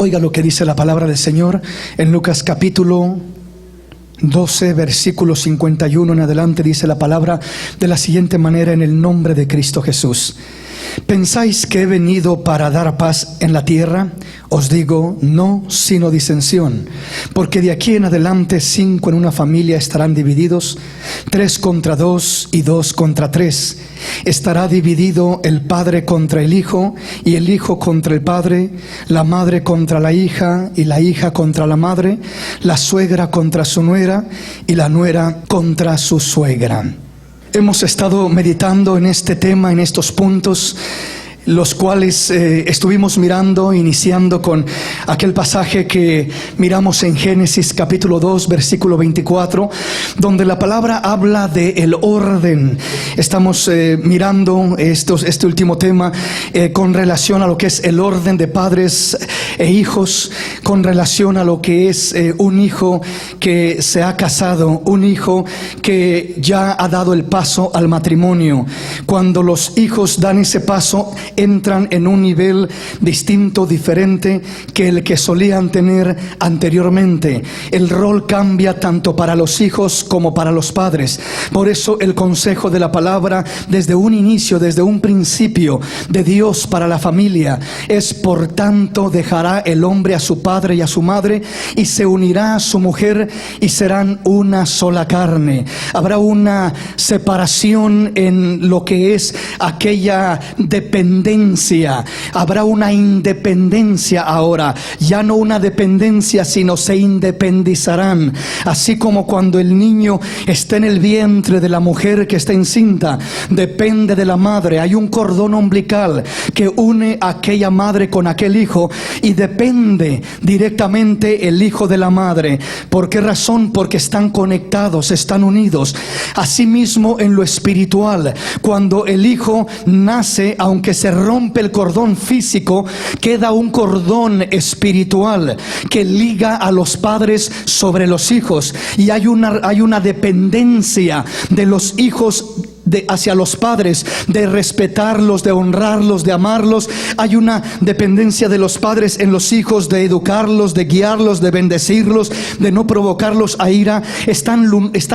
Oiga lo que dice la palabra del Señor en Lucas capítulo 12, versículo 51 en adelante. Dice la palabra de la siguiente manera: en el nombre de Cristo Jesús. ¿Pensáis que he venido para dar paz en la tierra? Os digo, no, sino disensión. Porque de aquí en adelante 5 en una familia estarán divididos, 3 contra 2 y 2 contra 3. Estará dividido el padre contra el hijo, y el hijo contra el padre, la madre contra la hija, y la hija contra la madre, la suegra contra su nuera, y la nuera contra su suegra. Hemos estado meditando en este tema, en estos puntos, los cuales estuvimos mirando, iniciando con aquel pasaje que miramos en Génesis capítulo 2, versículo 24, donde la palabra habla de el orden. Estamos mirando este último tema con relación a lo que es el orden de padres e hijos, con relación a lo que es un hijo que se ha casado, un hijo que ya ha dado el paso al matrimonio. Cuando los hijos dan ese paso, entran en un nivel distinto, diferente que el que solían tener anteriormente. El rol cambia tanto para los hijos como para los padres. Por eso el consejo de la palabra desde un inicio, desde un principio de Dios para la familia es: por tanto dejará el hombre a su padre y a su madre, y se unirá a su mujer, y serán una sola carne. Habrá una separación en lo que es aquella dependencia. Habrá una independencia ahora, ya no una dependencia, sino se independizarán. Así como cuando el niño está en el vientre de la mujer que está encinta, depende de la madre. Hay un cordón umbilical que une a aquella madre con aquel hijo, y depende directamente el hijo de la madre. ¿Por qué razón? Porque están conectados, están unidos. Asimismo en lo espiritual, cuando el hijo nace, aunque se rompe el cordón físico, queda un cordón espiritual que liga a los padres sobre los hijos, y hay una dependencia de los hijos hacia los padres, de respetarlos, de honrarlos, de amarlos. Hay una dependencia de los padres en los hijos, de educarlos, de guiarlos, de bendecirlos, de no provocarlos a ira. Están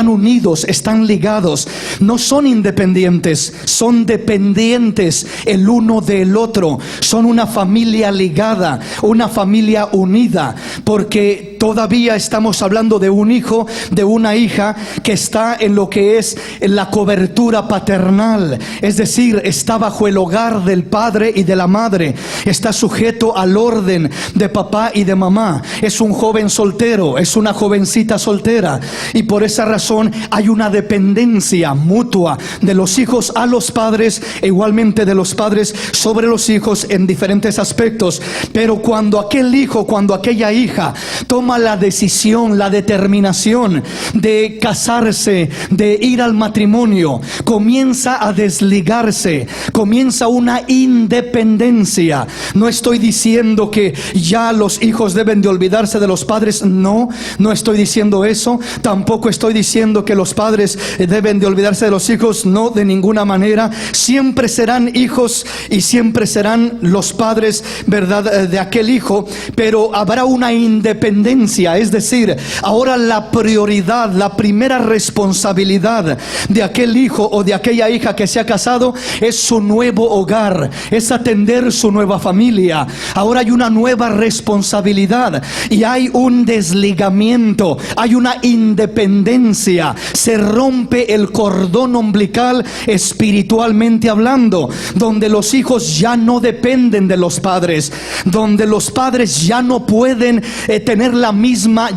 unidos, están ligados. No son independientes, son dependientes el uno del otro. Son una familia ligada, una familia unida, porque todavía estamos hablando de un hijo, de una hija que está en lo que es la cobertura paternal, es decir, está bajo el hogar del padre y de la madre, está sujeto al orden de papá y de mamá. Es un joven soltero, es una jovencita soltera, y por esa razón hay una dependencia mutua de los hijos a los padres, e igualmente de los padres sobre los hijos en diferentes aspectos. Pero cuando aquel hijo, cuando aquella hija toma la decisión, la determinación de casarse, de ir al matrimonio, comienza a desligarse, comienza una independencia. No estoy diciendo que ya los hijos deben de olvidarse de los padres, no estoy diciendo eso. Tampoco estoy diciendo que los padres deben de olvidarse de los hijos, no, de ninguna manera. Siempre serán hijos y siempre serán los padres, ¿verdad?, de aquel hijo, pero habrá una independencia. Es decir, ahora la prioridad, la primera responsabilidad de aquel hijo o de aquella hija que se ha casado es su nuevo hogar, es atender su nueva familia. Ahora hay una nueva responsabilidad y hay un desligamiento, hay una independencia. Se rompe el cordón umbilical espiritualmente hablando, donde los hijos ya no dependen de los padres, donde los padres ya no pueden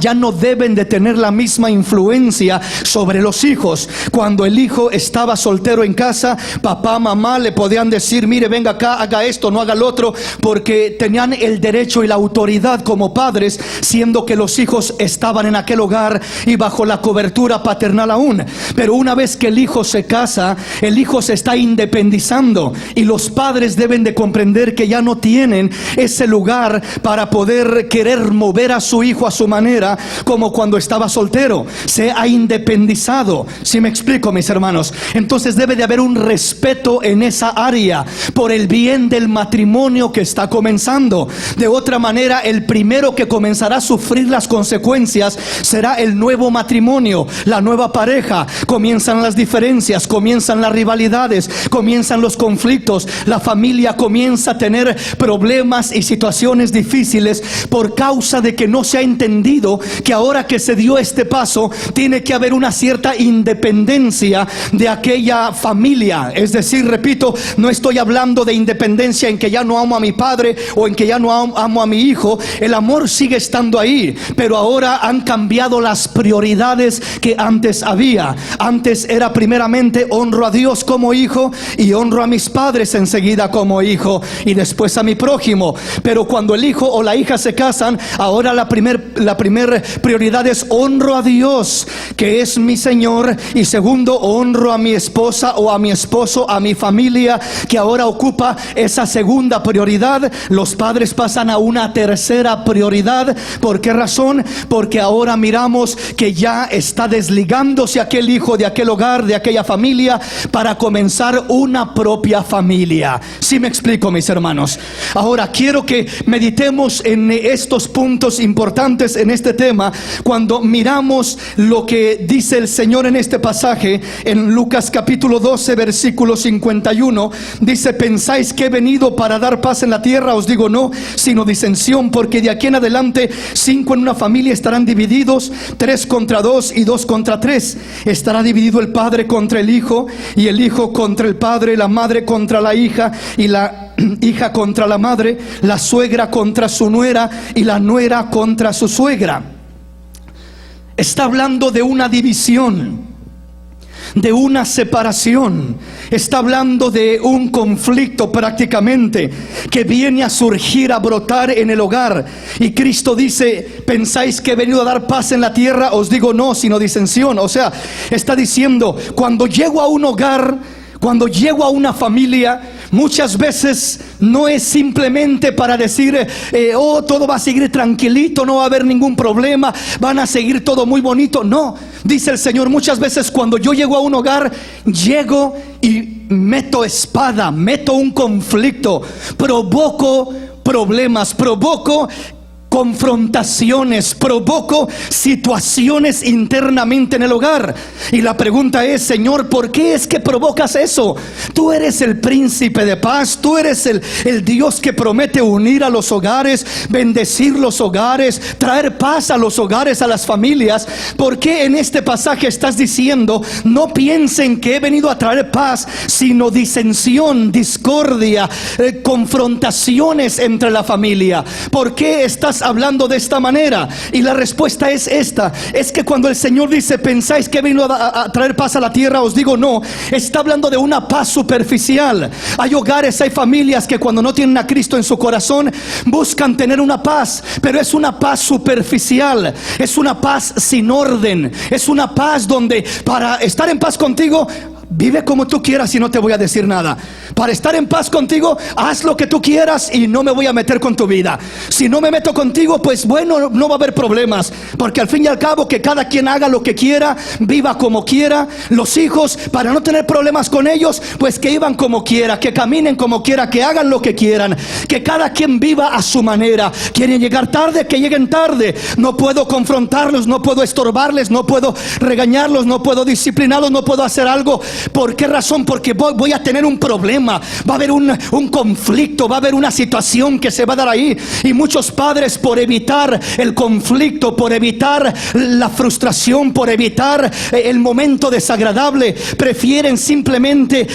ya no deben de tener la misma influencia sobre los hijos. Cuando el hijo estaba soltero en casa, papá, mamá le podían decir: mire, venga acá, haga esto, no haga lo otro, porque tenían el derecho y la autoridad como padres, siendo que los hijos estaban en aquel hogar y bajo la cobertura paternal aún. Pero una vez que el hijo se casa, el hijo se está independizando, y los padres deben de comprender que ya no tienen ese lugar para poder querer mover a su hijo hijo a su manera, como cuando estaba soltero. Se ha independizado. ¿Sí me explico, mis hermanos? Entonces debe de haber un respeto en esa área por el bien del matrimonio que está comenzando. De otra manera, el primero que comenzará a sufrir las consecuencias será el nuevo matrimonio, la nueva pareja. Comienzan las diferencias, comienzan las rivalidades, comienzan los conflictos. La familia comienza a tener problemas y situaciones difíciles por causa de que no se ha entendido que ahora que se dio este paso, tiene que haber una cierta independencia de aquella familia. Es decir, repito, no estoy hablando de independencia en que ya no amo a mi padre o en que ya no amo a mi hijo. El amor sigue estando ahí, pero ahora han cambiado las prioridades que antes había. Antes era primeramente honro a Dios como hijo y honro a mis padres enseguida como hijo y después a mi prójimo. Pero cuando el hijo o la hija se casan, ahora la primer prioridad es honro a Dios, que es mi Señor, y segundo, honro a mi esposa o a mi esposo, a mi familia, que ahora ocupa esa segunda prioridad. Los padres pasan a una tercera prioridad. ¿Por qué razón? Porque ahora miramos que ya está desligándose aquel hijo de aquel hogar, de aquella familia, para comenzar una propia familia. ¿Sí me explico, mis hermanos? Ahora quiero que meditemos en estos puntos importantes en este tema. Cuando miramos lo que dice el Señor en este pasaje, en Lucas capítulo 12 versículo 51, dice: ¿pensáis que he venido para dar paz en la tierra? Os digo no, sino disensión, porque de aquí en adelante 5 en una familia estarán divididos, 3 contra 2 y 2 contra 3. Estará dividido el padre contra el hijo, y el hijo contra el padre, la madre contra la hija, y la hija contra la madre, la suegra contra su nuera, y la nuera contra su suegra. Está hablando de una división, de una separación. Está hablando de un conflicto prácticamente que viene a surgir, a brotar en el hogar. Y Cristo dice: ¿pensáis que he venido a dar paz en la tierra? Os digo no, sino disensión. O sea, está diciendo, cuando llego a un hogar, cuando llego a una familia, muchas veces no es simplemente para decir oh, todo va a seguir tranquilito, no va a haber ningún problema, van a seguir todo muy bonito. No, dice el Señor, muchas veces cuando yo llego a un hogar, llego y meto espada, meto un conflicto, provoco problemas, provoco confrontaciones, provoco situaciones internamente en el hogar. Y la pregunta es: Señor, ¿por qué es que provocas eso? Tú eres el príncipe de paz, tú eres el Dios que promete unir a los hogares, bendecir los hogares, traer paz a los hogares, a las familias. ¿Por qué en este pasaje estás diciendo: no piensen que he venido a traer paz, sino disensión, discordia, confrontaciones entre la familia? ¿Por qué estás hablando de esta manera? Y la respuesta es esta: es que cuando el Señor dice: ¿pensáis que he venido a traer paz a la tierra? Os digo no. Está hablando de una paz superficial. Hay hogares, hay familias que cuando no tienen a Cristo en su corazón buscan tener una paz, pero es una paz superficial, es una paz sin orden, es una paz donde para estar en paz contigo, vive como tú quieras y no te voy a decir nada. Para estar en paz contigo, haz lo que tú quieras y no me voy a meter con tu vida. Si no me meto contigo, pues bueno, no va a haber problemas, porque al fin y al cabo que cada quien haga lo que quiera, viva como quiera. Los hijos, para no tener problemas con ellos, pues que vivan como quiera, que caminen como quiera, que hagan lo que quieran, que cada quien viva a su manera. Quieren llegar tarde, que lleguen tarde. No puedo confrontarlos, no puedo estorbarles, no puedo regañarlos, no puedo disciplinarlos, no puedo hacer algo. ¿Por qué razón? Porque voy a tener un problema, va a haber un conflicto, va a haber una situación que se va a dar ahí. Y muchos padres, por evitar el conflicto, por evitar la frustración, por evitar el momento desagradable, prefieren simplemente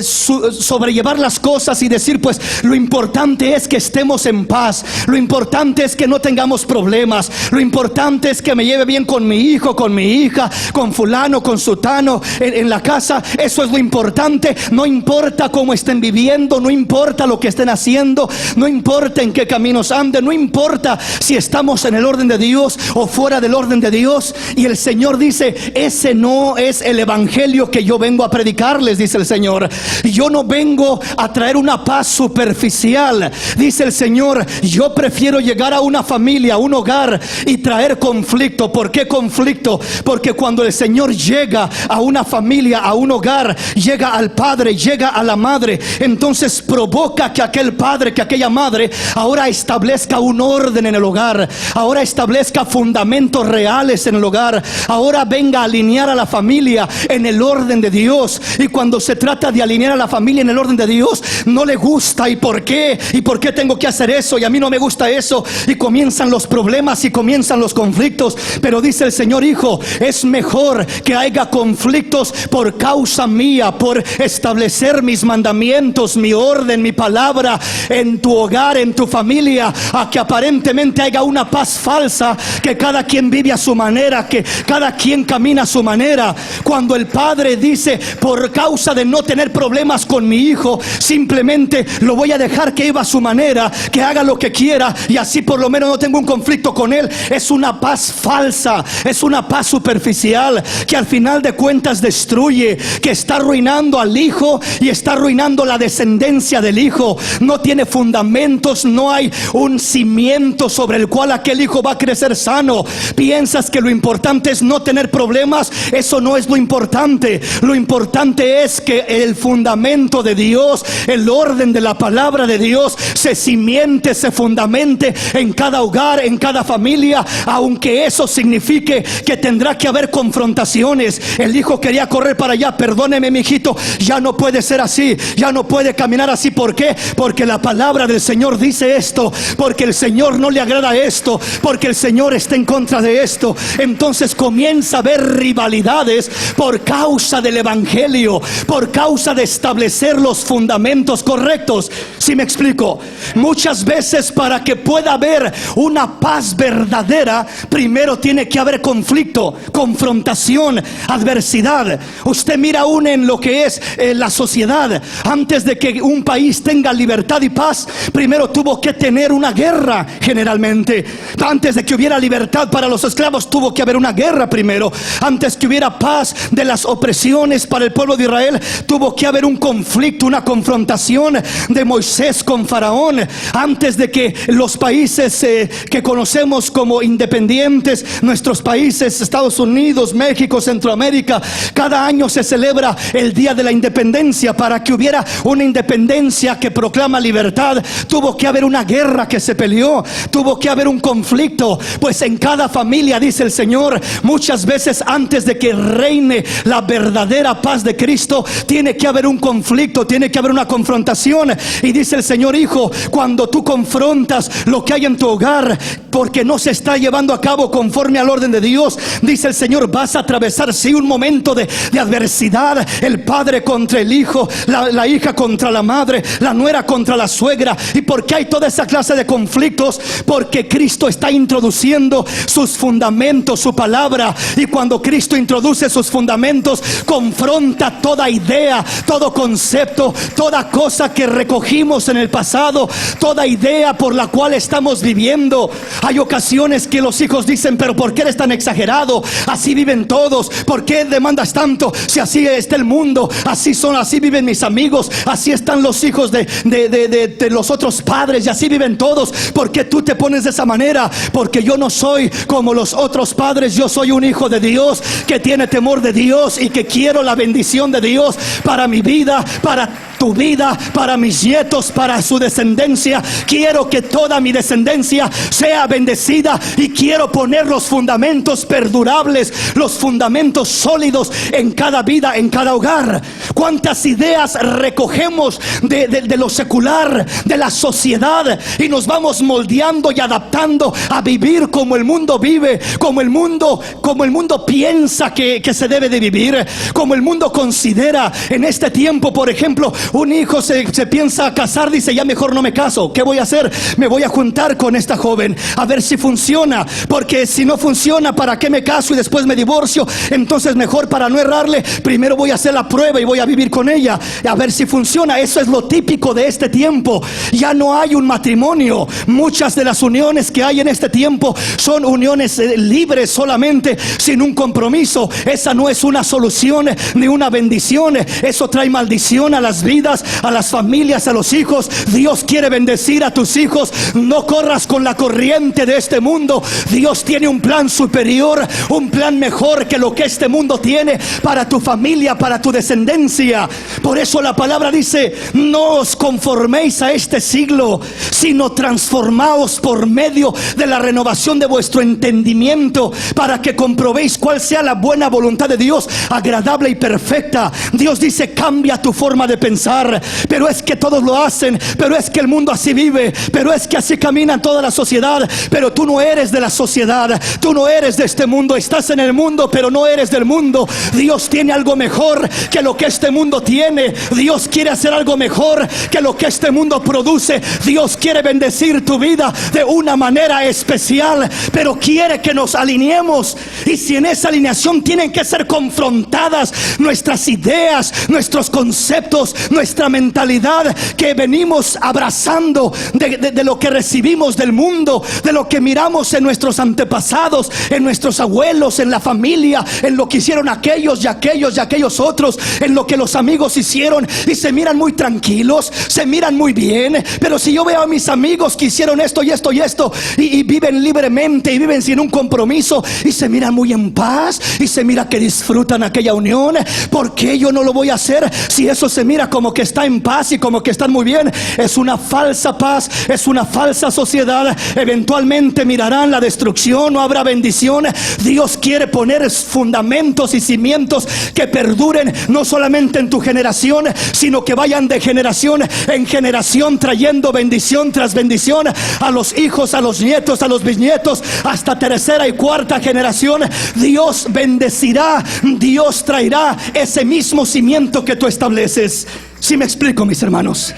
sobrellevar las cosas y decir: pues lo importante es que estemos en paz, lo importante es que no tengamos problemas, lo importante es que me lleve bien con mi hijo, con mi hija, con fulano, con sutano en la casa. eso es lo importante. No importa cómo estén viviendo, no importa lo que estén haciendo, no importa en qué caminos anden, no importa si estamos en el orden de Dios o fuera del orden de Dios. Y el Señor dice: ese no es el evangelio que yo vengo a predicarles, dice el Señor. Yo no vengo a traer una paz superficial, dice el Señor. Yo prefiero llegar a una familia, a un hogar, y traer conflicto. ¿Por qué conflicto? Porque cuando el Señor llega a una familia, a un hogar, llega al padre, llega a la madre, entonces provoca que aquel padre, que aquella madre ahora establezca un orden en el hogar, ahora establezca fundamentos reales en el hogar, ahora venga a alinear a la familia en el orden de Dios. Y cuando se trata de alinear a la familia en el orden de Dios, no le gusta. ¿Y por qué? ¿Y por qué tengo que hacer eso? Y a mí no me gusta eso. Y comienzan los problemas y comienzan los conflictos. Pero dice el Señor: hijo, es mejor que haya conflictos por causa mía, por establecer mis mandamientos, mi orden, mi palabra en tu hogar, en tu familia, a que aparentemente haya una paz falsa, que cada quien vive a su manera, que cada quien camina a su manera. Cuando el padre dice: por causa de no tener problemas con mi hijo, simplemente lo voy a dejar que viva a su manera, que haga lo que quiera, y así por lo menos no tengo un conflicto con él. Es una paz falsa, es una paz superficial, que al final de cuentas destruye, que está arruinando al hijo y está arruinando la descendencia del hijo. No tiene fundamentos, no hay un cimiento sobre el cual aquel hijo va a crecer sano. Piensas que lo importante es no tener problemas. Eso no es lo importante. Lo importante es que el fundamento de Dios, el orden de la palabra de Dios, se cimiente, se fundamente en cada hogar, en cada familia, aunque eso signifique que tendrá que haber confrontaciones. El hijo quería correr para allá: perdóneme, mi hijito, ya no puede ser así, ya no puede caminar así. ¿Por qué? Porque la palabra del Señor dice esto, porque el Señor no le agrada esto, porque el Señor está en contra de esto. Entonces comienza a haber rivalidades por causa del evangelio, por causa de establecer los fundamentos correctos. ¿Sí me explico? Muchas veces, para que pueda haber una paz verdadera, primero tiene que haber conflicto, confrontación, adversidad. Usted mira aún en lo que es la sociedad. Antes de que un país tenga libertad y paz, primero tuvo que tener una guerra. Generalmente, antes de que hubiera libertad para los esclavos, tuvo que haber una guerra primero. Antes que hubiera paz de las opresiones para el pueblo de Israel, tuvo que haber un conflicto, una confrontación de Moisés con Faraón. Antes de que los países que conocemos como independientes, nuestros países, Estados Unidos, México, Centroamérica, cada año se celebra el Día de la Independencia. Para que hubiera una independencia que proclama libertad, tuvo que haber una guerra que se peleó, tuvo que haber un conflicto. Pues en cada familia, dice el Señor, muchas veces antes de que reine la verdadera paz de Cristo, tiene que haber un conflicto, tiene que haber una confrontación. Y dice el Señor: hijo, cuando tú confrontas lo que hay en tu hogar, porque no se está llevando a cabo conforme al orden de Dios, dice el Señor, vas a atravesar sí un momento de adversidad. El padre contra el hijo, la hija contra la madre, la nuera contra la suegra. ¿Y por qué hay toda esa clase de conflictos? Porque Cristo está introduciendo sus fundamentos, su palabra. Y cuando Cristo introduce sus fundamentos, confronta toda idea, todo concepto, toda cosa que recogimos en el pasado, toda idea por la cual estamos viviendo. Hay ocasiones que los hijos dicen: pero ¿por qué eres tan exagerado? Así viven todos. ¿Por qué demandas tanto? Si así está el mundo, así viven mis amigos, así están los hijos de los otros padres, y así viven todos. ¿Por qué tú te pones de esa manera? Porque yo no soy como los otros padres. Yo soy un hijo de Dios que tiene temor de Dios y que quiero la bendición de Dios para mi vida, para tu vida, para mis nietos, para su descendencia. Quiero que toda mi descendencia sea bendecida, y quiero poner los fundamentos perdurables, los fundamentos sólidos en cada vida, en cada hogar. ¿Cuántas ideas recogemos de lo secular, de la sociedad, y nos vamos moldeando y adaptando a vivir como el mundo vive, como el mundo piensa que se debe de vivir, como el mundo considera? En este tiempo, por ejemplo, un hijo se piensa casar, dice: ya mejor no me caso. ¿Qué voy a hacer? Me voy a juntar con esta joven a ver si funciona, porque si no funciona, ¿para qué me caso y después me divorcio? Entonces mejor, para no errarle, primero primero voy a hacer la prueba y voy a vivir con ella a ver si funciona. Eso es lo típico de este tiempo. Ya no hay un matrimonio. Muchas de las uniones que hay en este tiempo son uniones libres solamente, sin un compromiso. Esa no es una solución ni una bendición. Eso trae maldición a las vidas, a las familias, a los hijos. Dios quiere bendecir a tus hijos. No corras con la corriente de este mundo. Dios tiene un plan superior, un plan mejor que lo que este mundo tiene para tu familia, para tu descendencia. Por eso la palabra dice: no os conforméis a este siglo, sino transformaos por medio de la renovación de vuestro entendimiento, para que comprobéis cuál sea la buena voluntad de Dios, agradable y perfecta. Dios dice: cambia tu forma de pensar. Pero es que todos lo hacen, pero es que el mundo así vive, pero es que así camina toda la sociedad. Pero tú no eres de la sociedad, tú no eres de este mundo. Estás en el mundo, pero no eres del mundo. Dios tiene algo mejor que lo que este mundo tiene. Dios quiere hacer algo mejor que lo que este mundo produce. Dios quiere bendecir tu vida de una manera especial, pero quiere que nos alineemos. Y si en esa alineación tienen que ser confrontadas nuestras ideas, nuestros conceptos, nuestra mentalidad que venimos abrazando de lo que recibimos del mundo, de lo que miramos en nuestros antepasados, en nuestros abuelos, en la familia, en lo que hicieron aquellos y aquellos y aquellos otros, en lo que los amigos hicieron, y se miran muy tranquilos, se miran muy bien. Pero si yo veo a mis amigos que hicieron esto y esto y esto, y viven libremente y viven sin un compromiso, y se miran muy en paz, y se mira que disfrutan aquella unión, ¿por qué yo no lo voy a hacer? Si eso se mira como que está en paz y como que están muy bien, es una falsa paz, es una falsa sociedad. Eventualmente mirarán la destrucción, no habrá bendición. Dios quiere poner fundamentos y cimientos que perduren no solamente en tu generación, sino que vayan de generación en generación, trayendo bendición tras bendición a los hijos, a los nietos, a los bisnietos, hasta tercera y cuarta generación. Dios bendecirá, Dios traerá ese mismo cimiento que tú estableces. ¿Sí me explico, mis hermanos?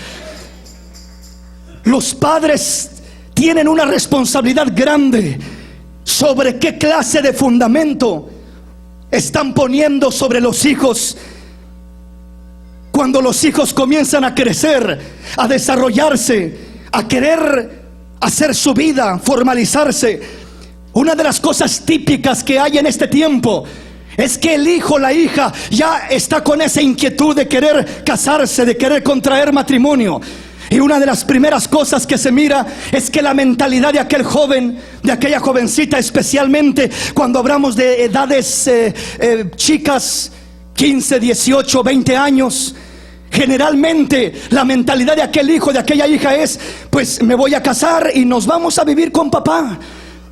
Los padres tienen una responsabilidad grande sobre qué clase de fundamento están poniendo sobre los hijos. Cuando los hijos comienzan a crecer, a desarrollarse, a querer hacer su vida, formalizarse, una de las cosas típicas que hay en este tiempo es que el hijo, la hija, ya está con esa inquietud de querer casarse, de querer contraer matrimonio. Y una de las primeras cosas que se mira es que la mentalidad de aquel joven, de aquella jovencita, especialmente cuando hablamos de edades chicas, 15, 18, 20 años, generalmente la mentalidad de aquel hijo, de aquella hija es: pues me voy a casar y nos vamos a vivir con papá,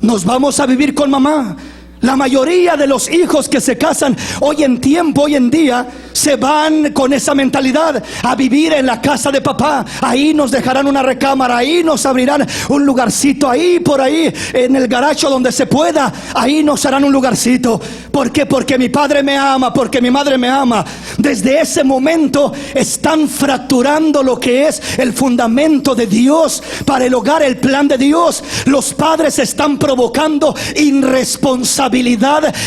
nos vamos a vivir con mamá. La mayoría de los hijos que se casan hoy en día, se van con esa mentalidad a vivir en la casa de papá. Ahí nos dejarán una recámara, ahí nos abrirán un lugarcito, ahí por ahí en el garacho donde se pueda, ahí nos harán un lugarcito. ¿Por qué? Porque mi padre me ama, porque mi madre me ama. Desde ese momento están fracturando lo que es el fundamento de Dios para el hogar, el plan de Dios. Los padres están provocando irresponsabilidad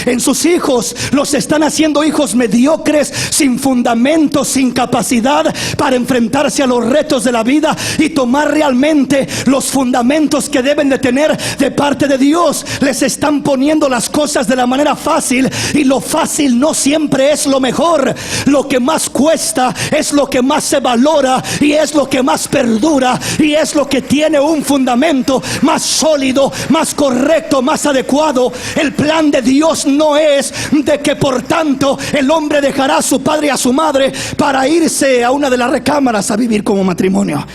en sus hijos. Los están haciendo hijos mediocres, sin fundamento, sin capacidad para enfrentarse a los retos de la vida y tomar realmente los fundamentos que deben de tener de parte de Dios. Les están poniendo las cosas de la manera fácil, y lo fácil no siempre es lo mejor. Lo que más cuesta es lo que más se valora, y es lo que más perdura, y es lo que tiene un fundamento más sólido, más correcto, más adecuado. El plan de Dios no es de que por tanto el hombre dejará a su padre y a su madre para irse a una de las recámaras a vivir como matrimonio.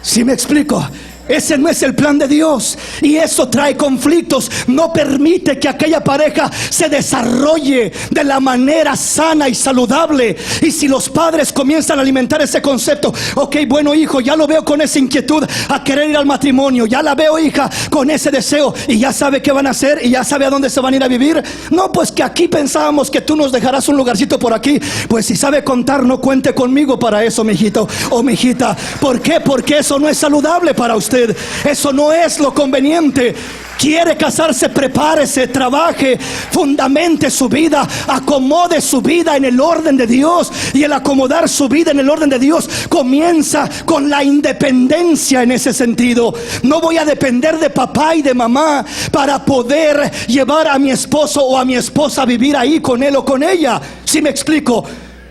¿Sí me explico? Ese no es el plan de Dios, y eso trae conflictos. No permite que aquella pareja se desarrolle de la manera sana y saludable. Y si los padres comienzan a alimentar ese concepto: ok, bueno, hijo, ya lo veo con esa inquietud a querer ir al matrimonio, ya la veo, hija, con ese deseo, y ya sabe qué van a hacer, y ya sabe a dónde se van a ir a vivir. No, pues que aquí pensábamos que tú nos dejarás un lugarcito por aquí. Pues si sabe contar, no cuente conmigo para eso, mijito o mijita. ¿Por qué? Porque eso no es saludable para usted. Eso no es lo conveniente. quiere casarse, prepárese, trabaje, fundamente su vida, acomode su vida en el orden de Dios. Y el acomodar su vida en el orden de Dios comienza con la independencia en ese sentido. No voy a depender de papá y de mamá para poder llevar a mi esposo o a mi esposa a vivir ahí con él o con ella. ¿Sí me explico?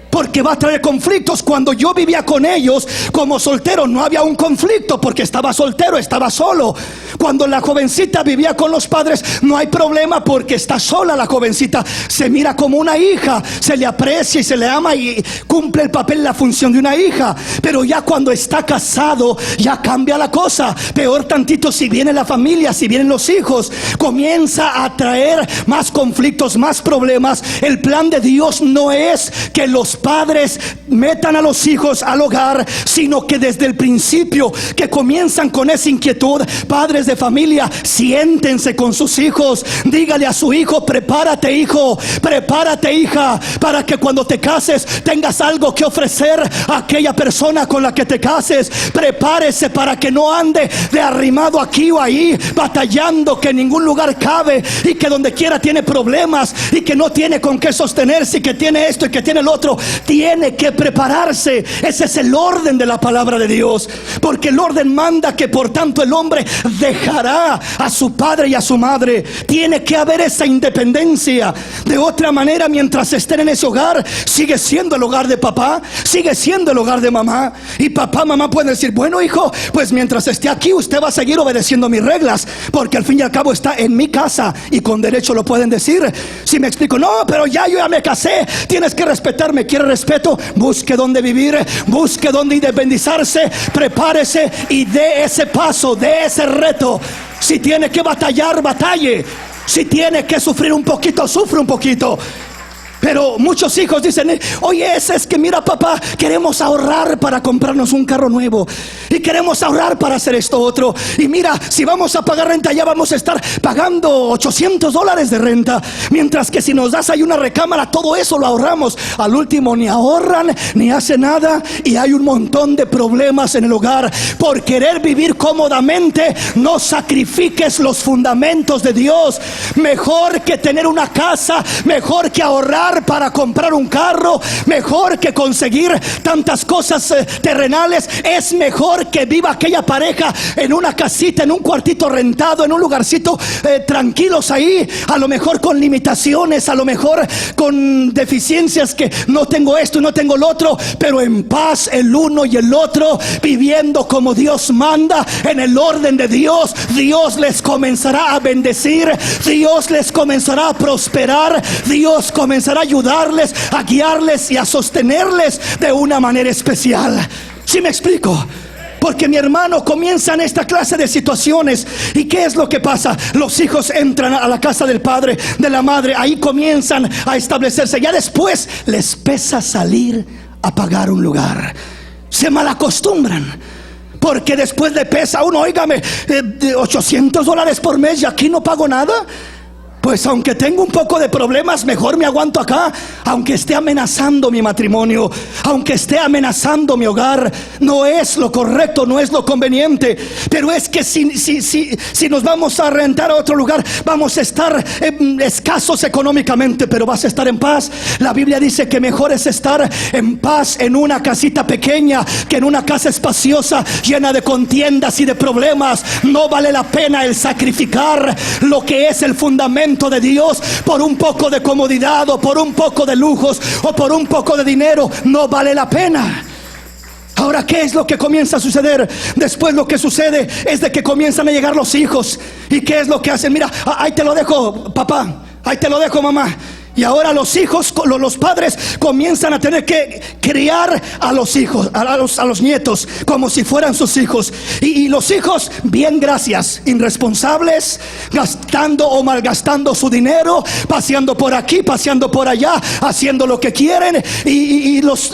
Porque va a traer conflictos. Cuando yo vivía con ellos como soltero, no había un conflicto porque estaba soltero, estaba solo. Cuando la jovencita vivía con los padres, no hay problema porque está sola la jovencita. Se mira como una hija, se le aprecia y se le ama y cumple el papel, la función de una hija. Pero ya cuando está casado, ya cambia la cosa. Peor tantito si viene la familia, si vienen los hijos, comienza a traer más conflictos, más problemas. El plan de Dios no es que los padres metan a los hijos al hogar, sino que desde el principio que comienzan con esa inquietud. Padres de familia, siéntense con sus hijos, dígale a su hijo: prepárate, hijo, prepárate, hija, para que cuando te cases tengas algo que ofrecer a aquella persona con la que te cases. Prepárese para que no ande de arrimado aquí o ahí, batallando, que en ningún lugar cabe y que donde quiera tiene problemas y que no tiene con qué sostenerse y que tiene esto y que tiene el otro. Tiene que prepararse. Ese es el orden de la palabra de Dios, porque el orden manda que por tanto el hombre dejará a su padre y a su madre. Tiene que haber esa independencia. De otra manera, mientras estén en ese hogar, sigue siendo el hogar de papá, sigue siendo el hogar de mamá. Y papá, mamá pueden decir: bueno, hijo, pues mientras esté aquí usted va a seguir obedeciendo mis reglas, porque al fin y al cabo está en mi casa, y con derecho lo pueden decir. Si me explico: no, pero yo ya me casé, tienes que respetarme. ¿Quiere respeto? Busque dónde vivir, busque dónde independizarse, prepárese y dé ese paso, dé ese reto. Si tiene que batallar, batalle. Si tiene que sufrir un poquito, sufre un poquito. Pero muchos hijos dicen: oye, es que mira, papá, queremos ahorrar para comprarnos un carro nuevo, y queremos ahorrar para hacer esto otro, y mira, si vamos a pagar renta ya vamos a estar pagando $800 de renta, mientras que si nos das ahí una recámara, todo eso lo ahorramos. Al último ni ahorran ni hacen nada, y hay un montón de problemas en el hogar. Por querer vivir cómodamente, no sacrifiques los fundamentos de Dios. Mejor que tener una casa, mejor que ahorrar para comprar un carro, mejor que conseguir tantas cosas terrenales, es mejor que viva aquella pareja en una casita, en un cuartito rentado, en un lugarcito tranquilos ahí, a lo mejor con limitaciones, a lo mejor con deficiencias, que no tengo esto y no tengo lo otro, pero en paz el uno y el otro, viviendo como Dios manda, en el orden de Dios. Dios les comenzará a bendecir, Dios les comenzará a prosperar, Dios comenzará a ayudarles, a guiarles y a sostenerles de una manera especial. ¿Sí me explico? Porque, mi hermano, comienzan esta clase de situaciones. ¿Y qué es lo que pasa? Los hijos entran a la casa del padre, de la madre. Ahí comienzan a establecerse. Ya después les pesa salir a pagar un lugar. Se malacostumbran, porque después le pesa a uno: óigame, $800 por mes y aquí no pago nada. Pues aunque tengo un poco de problemas, mejor me aguanto acá, aunque esté amenazando mi matrimonio, aunque esté amenazando mi hogar. No es lo correcto, no es lo conveniente. Pero es que si nos vamos a rentar a otro lugar, vamos a estar escasos económicamente, pero vas a estar en paz. La Biblia dice que mejor es estar en paz en una casita pequeña que en una casa espaciosa, llena de contiendas y de problemas. No vale la pena el sacrificar lo que es el fundamento de Dios por un poco de comodidad, o por un poco de lujos, o por un poco de dinero. No vale la pena. Ahora, ¿qué es lo que comienza a suceder? Después lo que sucede es de que comienzan a llegar los hijos. ¿Y qué es lo que hacen? Mira, ahí te lo dejo, papá, ahí te lo dejo, mamá. Y ahora los hijos, los padres comienzan a tener que criar a los hijos, a los nietos, como si fueran sus hijos. Y los hijos, bien, gracias, irresponsables, gastando o malgastando su dinero, paseando por aquí, paseando por allá, haciendo lo que quieren. Y los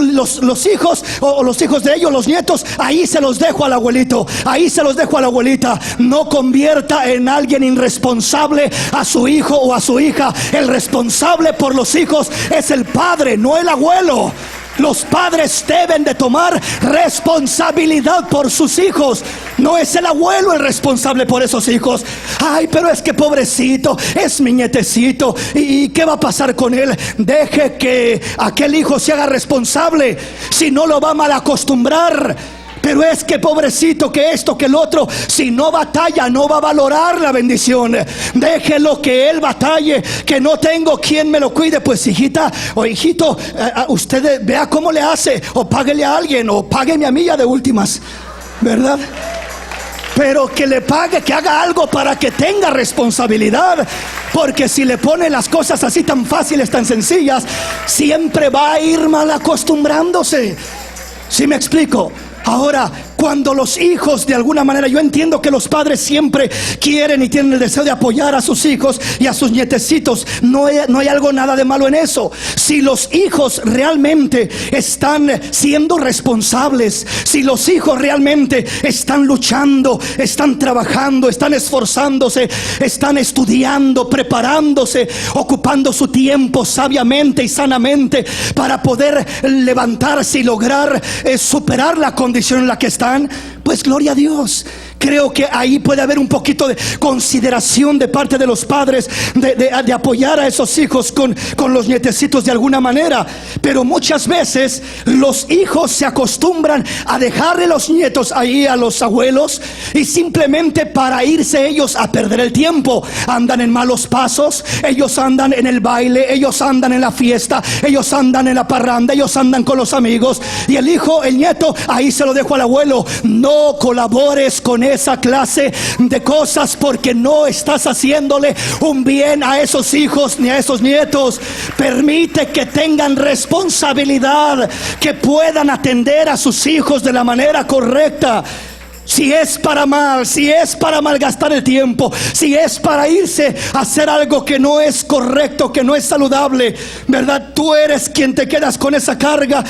hijos, o los hijos de ellos, los nietos, ahí se los dejo al abuelito, ahí se los dejo a la abuelita. No convierta en alguien irresponsable a su hijo o a su hija. El responsable por los hijos es el padre, no el abuelo. Los padres deben de tomar responsabilidad por sus hijos. No es el abuelo el responsable por esos hijos. Ay, pero es que pobrecito, es mi nietecito, ¿y qué va a pasar con él? Deje que aquel hijo se haga responsable, si no lo va a mal acostumbrar. Pero es que pobrecito, que esto, que el otro, si no batalla, no va a valorar la bendición. Déjelo que él batalle, que no tengo quien me lo cuide. Pues hijita o hijito, usted vea cómo le hace, o páguele a alguien, o págueme a mí ya de últimas, ¿verdad? Pero que le pague, que haga algo para que tenga responsabilidad. Porque si le pone las cosas así tan fáciles, tan sencillas, siempre va a ir mal acostumbrándose. ¿Sí me explico? Ahora, cuando los hijos de alguna manera, yo entiendo que los padres siempre quieren y tienen el deseo de apoyar a sus hijos y a sus nietecitos. No hay algo nada de malo en eso. Si los hijos realmente están siendo responsables, si los hijos realmente están luchando, están trabajando, están esforzándose, están estudiando, preparándose, ocupando su tiempo sabiamente y sanamente para poder levantarse y lograr superar la condición en la que están, pues gloria a Dios. Creo que ahí puede haber un poquito de consideración de parte de los padres de apoyar a esos hijos con los nietecitos de alguna manera. Pero muchas veces los hijos se acostumbran a dejarle los nietos ahí a los abuelos, y simplemente para irse ellos a perder el tiempo, andan en malos pasos, ellos andan en el baile, ellos andan en la fiesta, ellos andan en la parranda, ellos andan con los amigos, y el hijo, el nieto, ahí se lo dejo al abuelo. No colabores con esa clase de cosas, porque no estás haciéndole un bien a esos hijos ni a esos nietos. Permite que tengan responsabilidad, que puedan atender a sus hijos de la manera correcta. Si es para mal, si es para malgastar el tiempo, si es para irse a hacer algo que no es correcto, que no es saludable, ¿verdad? Tú eres quien te quedas con esa carga.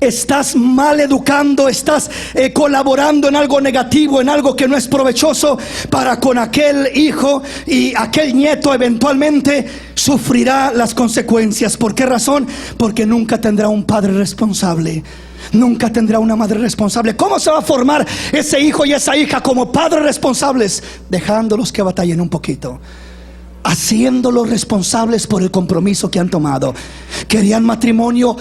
Estás mal educando, estás colaborando en algo negativo, en algo que no es provechoso para con aquel hijo, y aquel nieto eventualmente sufrirá las consecuencias. ¿Por qué razón? Porque nunca tendrá un padre responsable, nunca tendrá una madre responsable. ¿Cómo se va a formar ese hijo y esa hija como padres responsables? Dejándolos que batallen un poquito, haciéndolos responsables por el compromiso que han tomado. ¿Querían matrimonio?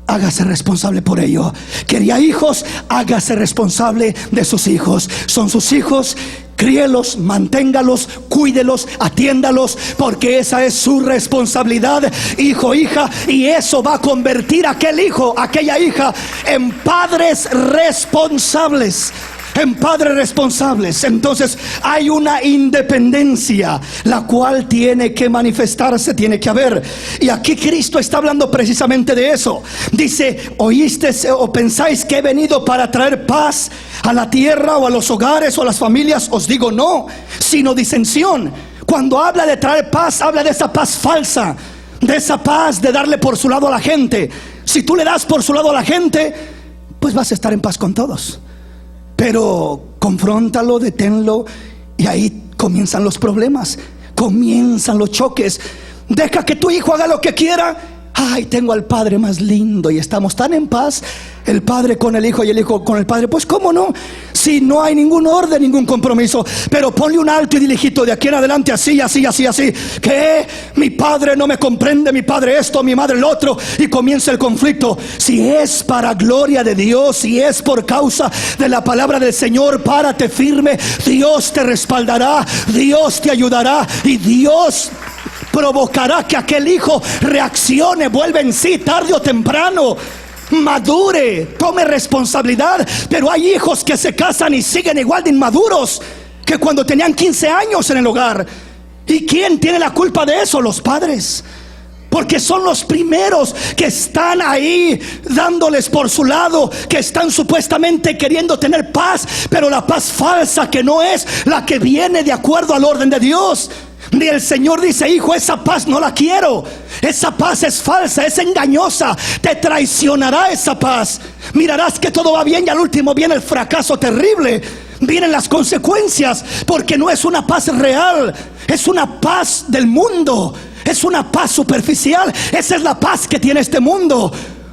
Hágase responsable por ello. ¿Quería hijos? Hágase responsable de sus hijos. Son sus hijos, críelos, manténgalos, cuídelos, atiéndalos, porque esa es su responsabilidad, hijo, hija. Y eso va a convertir a aquel hijo, aquella hija, en padres responsables. En padres responsables. Entonces hay una independencia, la cual tiene que manifestarse, tiene que haber. Y aquí Cristo está hablando precisamente de eso. Dice: ¿oíste o pensáis que he venido para traer paz a la tierra, o a los hogares, o a las familias? Os digo no, sino disensión. Cuando habla de traer paz, habla de esa paz falsa, de esa paz de darle por su lado a la gente. Si tú le das por su lado a la gente, pues vas a estar en paz con todos. Pero confróntalo, deténlo, y ahí comienzan los problemas, comienzan los choques. Deja que tu hijo haga lo que quiera. Ay, tengo al padre más lindo y estamos tan en paz, el padre con el hijo y el hijo con el padre. Pues cómo no, si no hay ningún orden, ningún compromiso. Pero ponle un alto y dile: hijito, de aquí en adelante así, así, así, así. Que mi padre no me comprende, mi padre esto, mi madre el otro, y comienza el conflicto. Si es para gloria de Dios, si es por causa de la palabra del Señor, párate firme. Dios te respaldará, Dios te ayudará, y Dios provocará que aquel hijo reaccione, vuelva en sí tarde o temprano, madure, tome responsabilidad. Pero hay hijos que se casan y siguen igual de inmaduros que cuando tenían 15 años en el hogar. ¿Y quién tiene la culpa de eso? Los padres, porque son los primeros que están ahí dándoles por su lado, que están supuestamente queriendo tener paz, pero la paz falsa, que no es la que viene de acuerdo al orden de Dios. Y el Señor dice: hijo, esa paz no la quiero. Esa paz es falsa, es engañosa. Te traicionará esa paz. Mirarás que todo va bien y al último viene el fracaso terrible. Vienen las consecuencias, porque no es una paz real, es una paz del mundo. Es una paz superficial. Esa es la paz que tiene este mundo.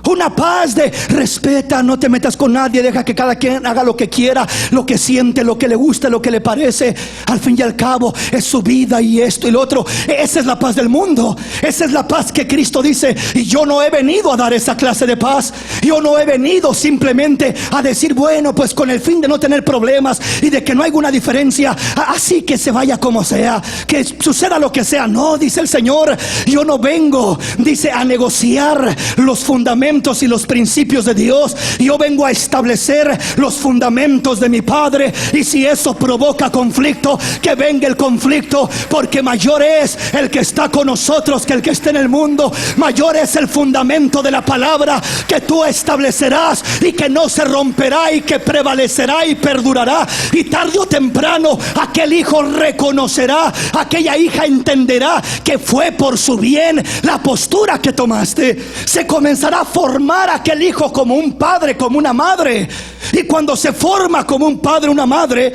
Una paz de respeta, no te metas con nadie, deja que cada quien haga lo que quiera, lo que siente, lo que le gusta, lo que le parece. Al fin y al cabo es su vida y esto y lo otro. Esa es la paz del mundo. Esa es la paz que Cristo dice: y yo no he venido a dar esa clase de paz. Yo no he venido simplemente a decir, bueno, pues con el fin de no tener problemas y de que no haya una diferencia, así que se vaya como sea, que suceda lo que sea. No, dice el Señor, yo no vengo, dice, a negociar los fundamentos y los principios de Dios. Yo vengo a establecer los fundamentos de mi Padre, y si eso provoca conflicto, que venga el conflicto, porque mayor es el que está con nosotros que el que está en el mundo. Mayor es el fundamento de la palabra que tú establecerás y que no se romperá y que prevalecerá y perdurará. Y tarde o temprano aquel hijo reconocerá, aquella hija entenderá que fue por su bien la postura que tomaste. Se comenzará a formar aquel hijo como un padre, como una madre. Y cuando se forma como un padre, una madre,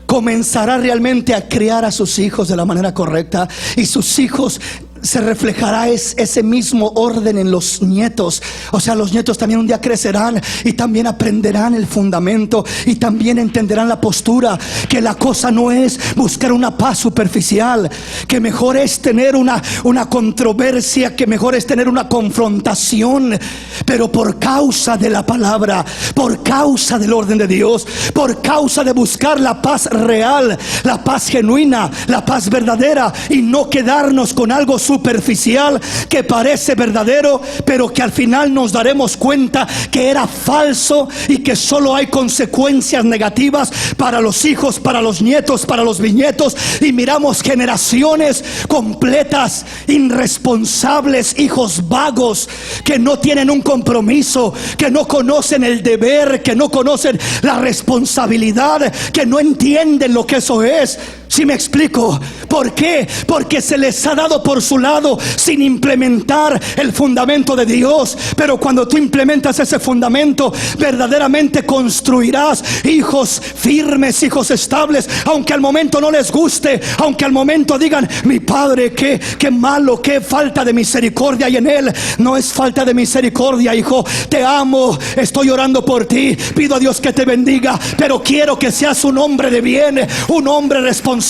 comenzará realmente a criar a sus hijos de la manera correcta. Y sus hijos, se reflejará ese mismo orden en los nietos. O sea, los nietos también un día crecerán y también aprenderán el fundamento y también entenderán la postura, que la cosa no es buscar una paz superficial, que mejor es tener una controversia, que mejor es tener una confrontación, pero por causa de la palabra, por causa del orden de Dios, por causa de buscar la paz real, la paz genuina, la paz verdadera, y no quedarnos con algo superficial que parece verdadero, pero que al final nos daremos cuenta que era falso y que solo hay consecuencias negativas para los hijos, para los nietos, para los bisnietos. Y miramos generaciones completas irresponsables, hijos vagos que no tienen un compromiso, que no conocen el deber, que no conocen la responsabilidad, que no entienden lo que eso es. ¿Sí me explico? ¿Por qué? Porque se les ha dado por su lado sin implementar el fundamento de Dios. Pero cuando tú implementas ese fundamento, verdaderamente construirás hijos firmes, hijos estables, aunque al momento no les guste, aunque al momento digan, mi padre, qué malo, qué falta de misericordia hay en él. No es falta de misericordia, hijo. Te amo, estoy orando por ti, pido a Dios que te bendiga, pero quiero que seas un hombre de bien, un hombre responsable,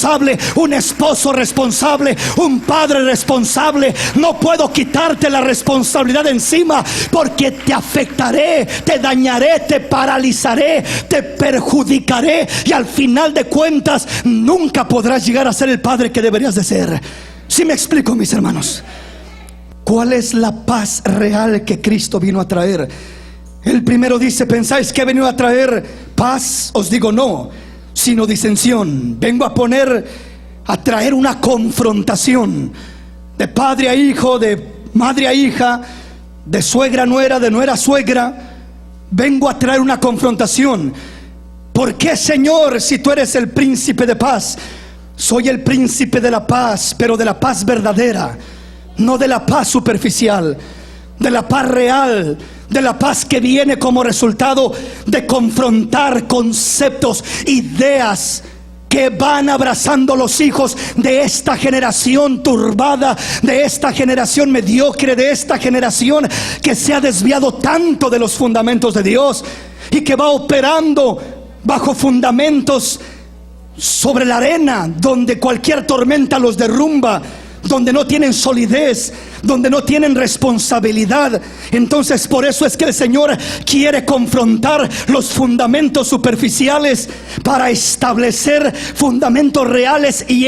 un esposo responsable, un padre responsable. No puedo quitarte la responsabilidad de encima, porque te afectaré, te dañaré, te paralizaré, te perjudicaré, y al final de cuentas nunca podrás llegar a ser el padre que deberías de ser. ¿Sí me explico, mis hermanos? ¿Cuál es la paz real que Cristo vino a traer? El primero dice, ¿pensáis que he venido a traer paz? Os digo no, sino disensión. Vengo a traer una confrontación, de padre a hijo, de madre a hija, de suegra a nuera, de nuera a suegra. Vengo a traer una confrontación. ¿Por qué, Señor, si tú eres el príncipe de paz? Soy el príncipe de la paz, pero de la paz verdadera, no de la paz superficial, de la paz real, de la paz que viene como resultado de confrontar conceptos, ideas que van abrazando los hijos de esta generación turbada, de esta generación mediocre, de esta generación que se ha desviado tanto de los fundamentos de Dios y que va operando bajo fundamentos sobre la arena, donde cualquier tormenta los derrumba, donde no tienen solidez, donde no tienen responsabilidad. Entonces por eso es que el Señor quiere confrontar los fundamentos superficiales para establecer fundamentos reales y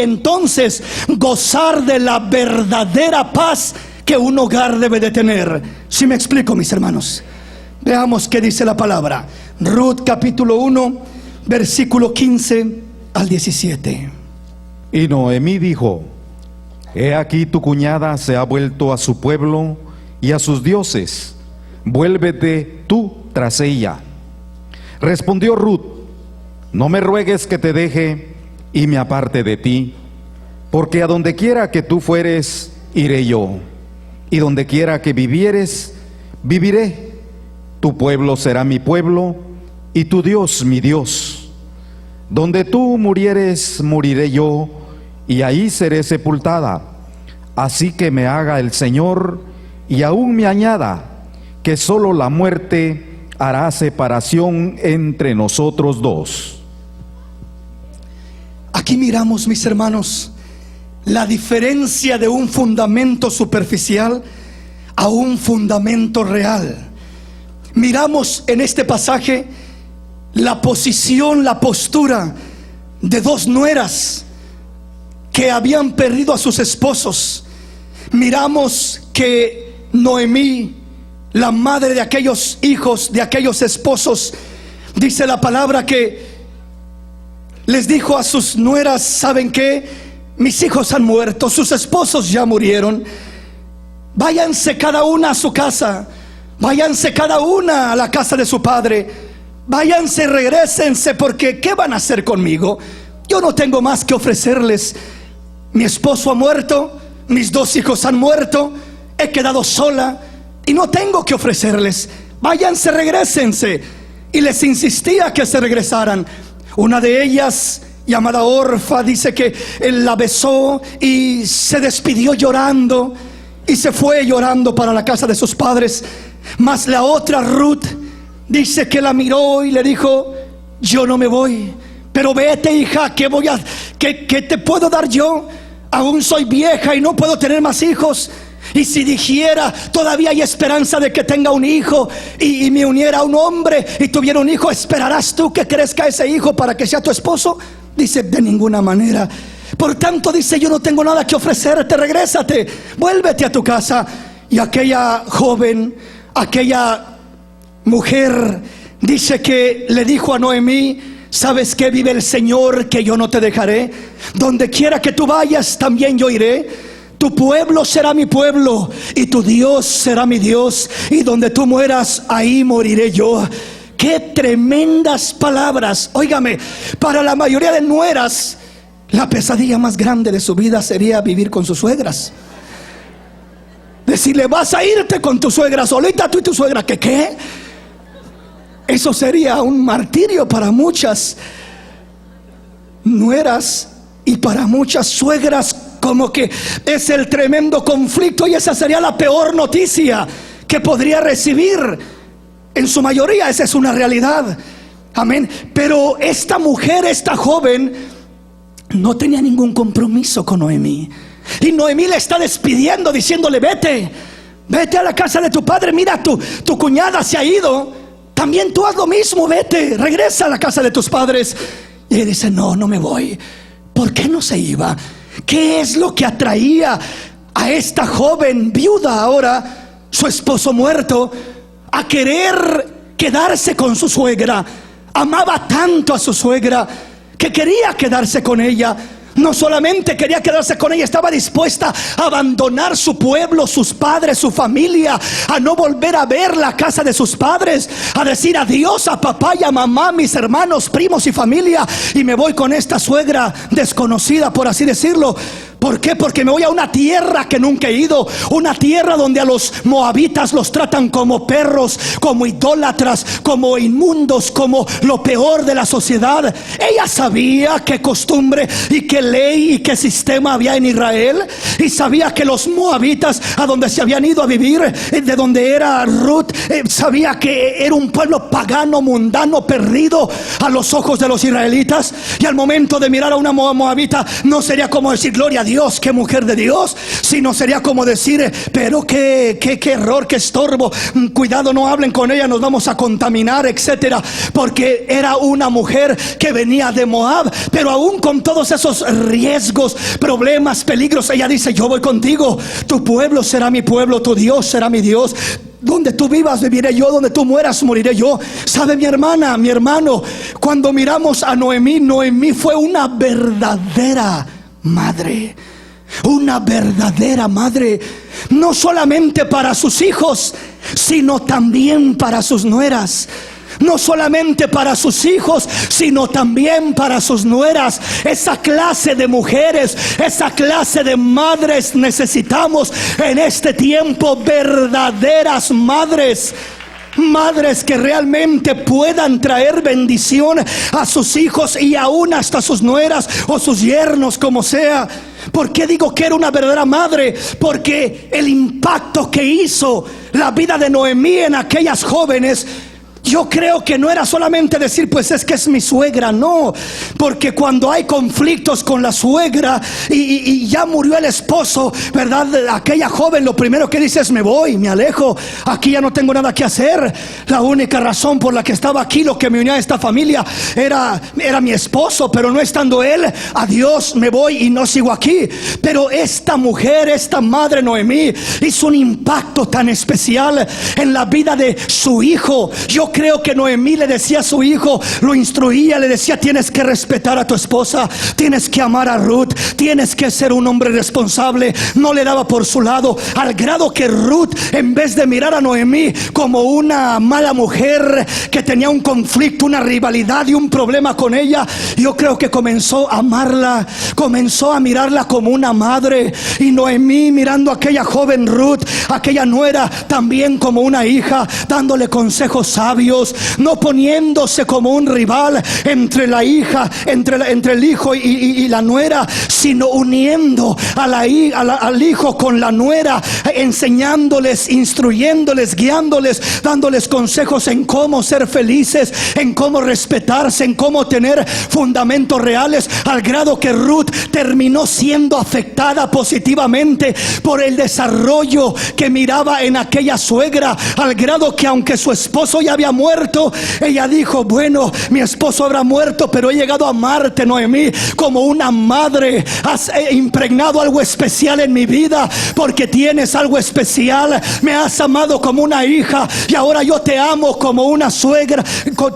entonces gozar de la verdadera paz que un hogar debe de tener. ¿Sí me explico, mis hermanos? Veamos qué dice la palabra. Ruth capítulo 1, versículo 15 al 17. Y Noemí dijo: He aquí tu cuñada se ha vuelto a su pueblo y a sus dioses. Vuélvete tú tras ella. Respondió Ruth: No me ruegues que te deje y me aparte de ti, porque a donde quiera que tú fueres, iré yo, y donde quiera que vivieres, viviré. Tu pueblo será mi pueblo y tu Dios mi Dios. Donde tú murieres, moriré yo, y ahí seré sepultada. así que me haga el Señor y aún me añada que solo la muerte hará separación entre nosotros dos. Aquí miramos, mis hermanos, la diferencia de un fundamento superficial a un fundamento real. Miramos en este pasaje la posición, la postura de dos nueras que habían perdido a sus esposos. Miramos que Noemí, la madre de aquellos hijos, de aquellos esposos, dice la palabra que les dijo a sus nueras: ¿saben qué? Mis hijos han muerto, sus esposos ya murieron. Váyanse cada una a su casa, váyanse cada una a la casa de su padre, váyanse, regrésense, porque ¿qué van a hacer conmigo? Yo no tengo más que ofrecerles. Mi esposo ha muerto, mis dos hijos han muerto, he quedado sola y no tengo que ofrecerles. Váyanse, regrésense. Y les insistía que se regresaran. Una de ellas, llamada Orfa, dice que él la besó y se despidió llorando y se fue llorando para la casa de sus padres. Mas la otra, Ruth, dice que la miró y le dijo: yo no me voy, pero vete, hija, ¿qué te puedo dar yo? Aún soy vieja y no puedo tener más hijos. Y si dijera, todavía hay esperanza de que tenga un hijo, y me uniera a un hombre y tuviera un hijo, ¿esperarás tú que crezca ese hijo para que sea tu esposo? Dice: de ninguna manera. Por tanto, dice, yo no tengo nada que ofrecerte, regrésate, vuélvete a tu casa. Y aquella joven, aquella mujer, dice que le dijo a Noemí: ¿sabes qué? Vive el Señor, que yo no te dejaré. Donde quiera que tú vayas, también yo iré. Tu pueblo será mi pueblo y tu Dios será mi Dios, y donde tú mueras, ahí moriré yo. Qué tremendas palabras. Óigame, para la mayoría de nueras, la pesadilla más grande de su vida sería vivir con sus suegras. Decirle: vas a irte con tu suegra solita, tú y tu suegra. ¿Qué? Eso sería un martirio para muchas nueras y para muchas suegras. Como que es el tremendo conflicto, y esa sería la peor noticia que podría recibir. En su mayoría esa es una realidad. Amén. Pero esta mujer, esta joven, no tenía ningún compromiso con Noemí. Y Noemí le está despidiendo, diciéndole: vete a la casa de tu padre. Mira, tu cuñada se ha ido, también tú haz lo mismo, vete, regresa a la casa de tus padres. Y él dice: no me voy. ¿Por qué no se iba? ¿Qué es lo que atraía a esta joven viuda, ahora su esposo muerto, a querer quedarse con su suegra? Amaba tanto a su suegra que quería quedarse con ella. No solamente quería quedarse con ella, estaba dispuesta a abandonar su pueblo, sus padres, su familia, a no volver a ver la casa de sus padres, a decir adiós a papá y a mamá, mis hermanos, primos y familia, y me voy con esta suegra desconocida, por así decirlo. ¿Por qué? Porque me voy a una tierra que nunca he ido, una tierra donde a los moabitas los tratan como perros, como idólatras, como inmundos, como lo peor de la sociedad. Ella sabía qué costumbre y qué ley y qué sistema había en Israel, y sabía que los moabitas, a donde se habían ido a vivir, de donde era Ruth, sabía que era un pueblo pagano, mundano, perdido a los ojos de los israelitas. Y al momento de mirar a una moabita, no sería como decir: gloria a Dios, qué mujer de Dios, sino sería como decir: pero qué error, qué estorbo, cuidado, no hablen con ella, nos vamos a contaminar, etcétera. Porque era una mujer que venía de Moab, pero aún con todos esos riesgos, problemas, peligros, ella dice: yo voy contigo, tu pueblo será mi pueblo, tu Dios será mi Dios. Donde tú vivas viviré yo, donde tú mueras moriré yo. Sabe, mi hermana, mi hermano, cuando miramos a Noemí, Noemí fue una verdadera madre, una verdadera madre, no solamente para sus hijos, sino también para sus nueras. No solamente para sus hijos, sino también para sus nueras. Esa clase de mujeres, esa clase de madres necesitamos en este tiempo. Verdaderas madres. Madres que realmente puedan traer bendición a sus hijos y aún hasta sus nueras o sus yernos, como sea. ¿Por qué digo que era una verdadera madre? Porque el impacto que hizo la vida de Noemí en aquellas jóvenes, yo creo que no era solamente decir, pues es que es mi suegra, no. Porque cuando hay conflictos con la suegra y ya murió el esposo, ¿verdad? Aquella joven lo primero que dice es: me voy, me alejo, aquí ya no tengo nada que hacer. La única razón por la que estaba aquí, lo que me unía a esta familia, era mi esposo, pero no estando él, adiós, me voy y no sigo aquí. Pero esta mujer, esta madre Noemí, hizo un impacto tan especial en la vida de su hijo. Yo creo que Noemí le decía a su hijo, lo instruía, le decía: tienes que respetar a tu esposa, tienes que amar a Ruth, tienes que ser un hombre responsable. No le daba por su lado, al grado que Ruth, en vez de mirar a Noemí como una mala mujer que tenía un conflicto, una rivalidad y un problema con ella, yo creo que comenzó a amarla, comenzó a mirarla como una madre. Y Noemí, mirando a aquella joven Ruth, aquella nuera, también como una hija, dándole consejos sabios, no poniéndose como un rival entre la hija, entre el hijo y la nuera, sino uniendo al hijo con la nuera, enseñándoles, instruyéndoles, guiándoles, dándoles consejos en cómo ser felices, en cómo respetarse, en cómo tener fundamentos reales, al grado que Ruth terminó siendo afectada positivamente por el desarrollo que miraba en aquella suegra, al grado que aunque su esposo ya había muerto, ella dijo: bueno, mi esposo habrá muerto, pero he llegado a amarte, Noemí, como una madre. Has impregnado algo especial en mi vida, porque tienes algo especial. Me has amado como una hija, y ahora yo te amo como una suegra,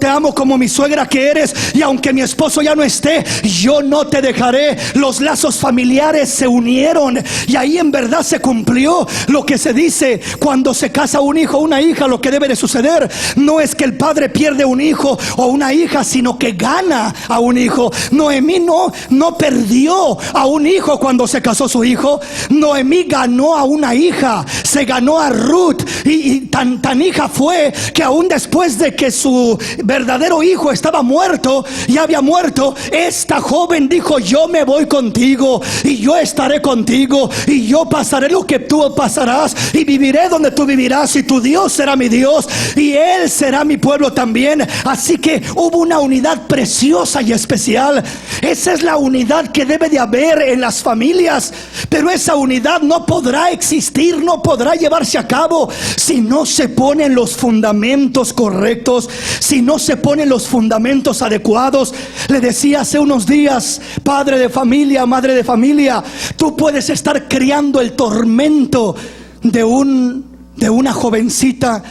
te amo como mi suegra que eres. Y aunque mi esposo ya no esté, yo no te dejaré. Los lazos familiares se unieron, y ahí en verdad se cumplió lo que se dice cuando se casa un hijo o una hija. Lo que debe de suceder no es que el padre pierde un hijo o una hija, sino que gana a un hijo. Noemí no perdió a un hijo cuando se casó su hijo. Noemí ganó a una hija, se ganó a Ruth, y tan hija fue que aún después de que su verdadero hijo estaba muerto, ya había muerto, esta joven dijo: yo me voy contigo, y yo estaré contigo, y yo pasaré lo que tú pasarás, y viviré donde tú vivirás, y tu Dios será mi Dios, y Él será mi pueblo también. Así que hubo una unidad preciosa y especial. Esa es la unidad que debe de haber en las familias. Pero esa unidad no podrá existir, no podrá llevarse a cabo si no se ponen los fundamentos correctos, si no se ponen los fundamentos adecuados. Le decía hace unos días, padre de familia, madre de familia, tú puedes estar criando el tormento de una jovencita,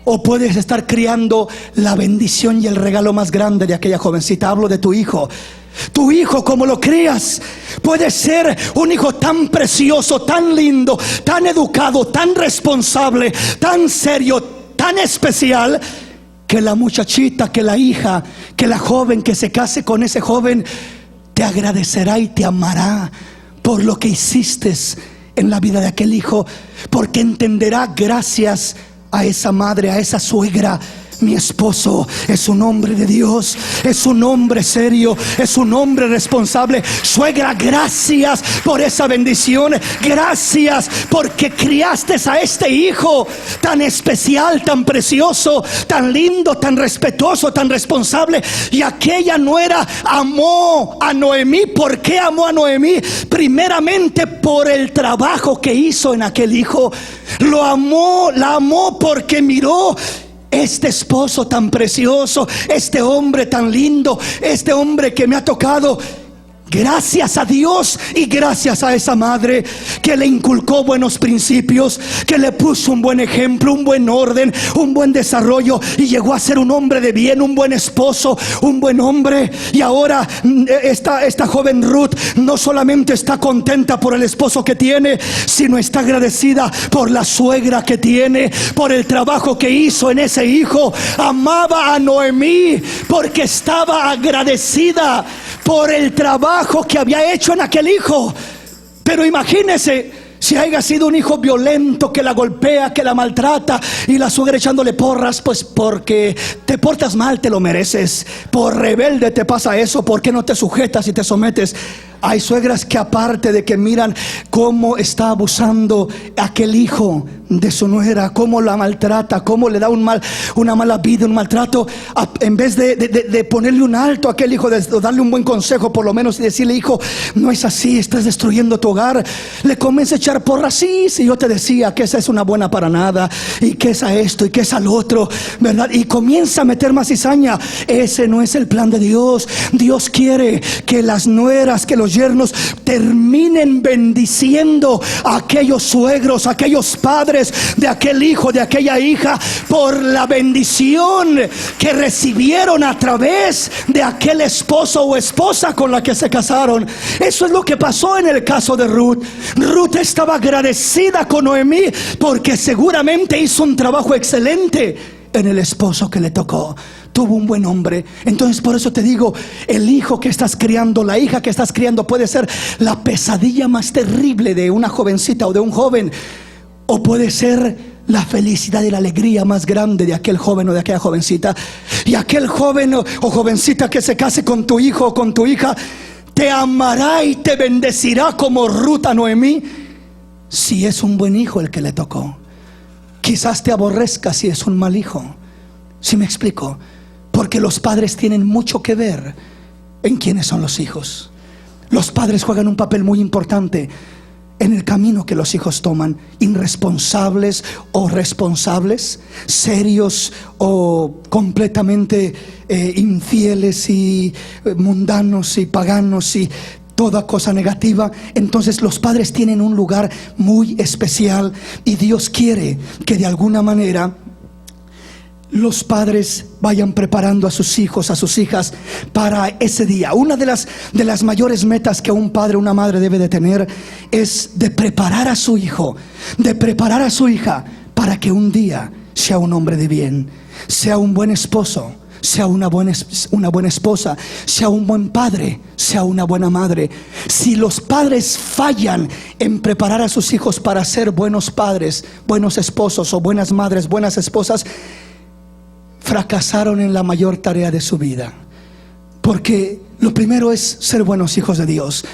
o puedes estar criando la bendición y el regalo más grande de aquella jovencita. Hablo de tu hijo. Tu hijo, como lo crías, puede ser un hijo tan precioso, tan lindo, tan educado, tan responsable, tan serio, tan especial, que la muchachita, que la hija, que la joven que se case con ese joven te agradecerá y te amará por lo que hiciste en la vida de aquel hijo, porque entenderá, gracias a esa madre, a esa suegra, mi esposo es un hombre de Dios, es un hombre serio, es un hombre responsable. Suegra, gracias por esa bendición. Gracias porque criaste a este hijo tan especial, tan precioso, tan lindo, tan respetuoso, tan responsable. Y aquella nuera amó a Noemí. ¿Por qué amó a Noemí? Primeramente por el trabajo que hizo en aquel hijo. Lo amó, la amó porque miró: este esposo tan precioso, este hombre tan lindo, este hombre que me ha tocado. Gracias a Dios y gracias a esa madre que le inculcó buenos principios, que le puso un buen ejemplo, un buen orden, un buen desarrollo, y llegó a ser un hombre de bien, un buen esposo, un buen hombre. Y ahora esta joven Ruth no solamente está contenta por el esposo que tiene, sino está agradecida por la suegra que tiene, por el trabajo que hizo en ese hijo. Amaba a Noemí porque estaba agradecida por el trabajo que había hecho en aquel hijo. Pero imagínese si haya sido un hijo violento, que la golpea, que la maltrata, y la suegra echándole porras: pues porque te portas mal te lo mereces, por rebelde te pasa eso, ¿por qué no te sujetas y te sometes? Hay suegras que, aparte de que miran cómo está abusando aquel hijo de su nuera, cómo la maltrata, cómo le da una mala vida, un maltrato, en vez de ponerle un alto a aquel hijo, de darle un buen consejo por lo menos, y decirle: hijo, no es así, estás destruyendo tu hogar, le comienza a echar porras. Sí, si yo te decía que esa es una buena para nada, y que es a esto, y que es al otro, ¿verdad? Y comienza a meter más cizaña. Ese no es el plan de Dios. Dios quiere que las nueras, que los yernos terminen bendiciendo a aquellos suegros, a aquellos padres de aquel hijo, de aquella hija, por la bendición que recibieron a través de aquel esposo o esposa con la que se casaron. Eso es lo que pasó en el caso de Ruth. Ruth estaba agradecida con Noemí porque seguramente hizo un trabajo excelente en el esposo que le tocó. Tuvo un buen hombre. Entonces, por eso te digo, el hijo que estás criando, la hija que estás criando, puede ser la pesadilla más terrible de una jovencita o de un joven, o puede ser la felicidad y la alegría más grande de aquel joven o de aquella jovencita. Y aquel joven o jovencita que se case con tu hijo o con tu hija, te amará y te bendecirá como Ruth a Noemí, si es un buen hijo el que le tocó. Quizás te aborrezca si es un mal hijo. ¿Sí me explico? Porque los padres tienen mucho que ver en quiénes son los hijos. Los padres juegan un papel muy importante en el camino que los hijos toman, irresponsables o responsables, serios o completamente infieles y mundanos y paganos y toda cosa negativa. Entonces los padres tienen un lugar muy especial, y Dios quiere que de alguna manera los padres vayan preparando a sus hijos, a sus hijas para ese día. Una de las mayores metas que un padre o una madre debe de tener es de preparar a su hijo, de preparar a su hija para que un día sea un hombre de bien, sea un buen esposo, sea una buena esposa, sea un buen padre, sea una buena madre. Si los padres fallan en preparar a sus hijos para ser buenos padres, buenos esposos o buenas madres, buenas esposas, fracasaron en la mayor tarea de su vida. Porque lo primero es ser buenos hijos de Dios,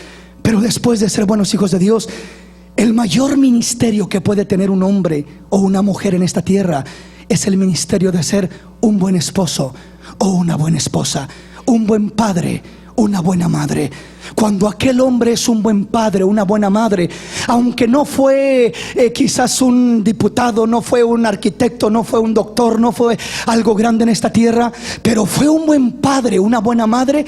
pero después de ser buenos hijos de Dios, el mayor ministerio que puede tener un hombre o una mujer en esta tierra es el ministerio de ser un buen esposo o una buena esposa, un buen padre, una buena madre. Cuando aquel hombre es un buen padre, una buena madre, aunque no fue quizás un diputado, no fue un arquitecto, no fue un doctor, no fue algo grande en esta tierra, pero fue un buen padre, una buena madre,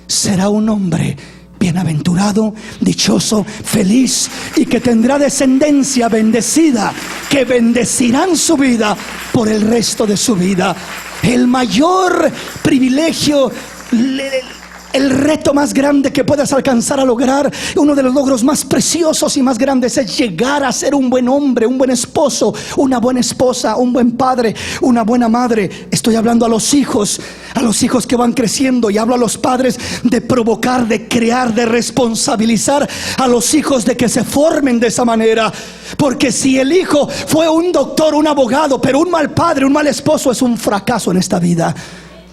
será un hombre bienaventurado, dichoso, feliz, y que tendrá descendencia bendecida, que bendecirán su vida por el resto de su vida. El mayor privilegio, el reto más grande que puedas alcanzar a lograr, uno de los logros más preciosos y más grandes, es llegar a ser un buen hombre, un buen esposo, una buena esposa, un buen padre, una buena madre. Estoy hablando a los hijos que van creciendo, y hablo a los padres de provocar, de crear, de responsabilizar a los hijos de que se formen de esa manera. Porque si el hijo fue un doctor, un abogado, pero un mal padre, un mal esposo, es un fracaso en esta vida.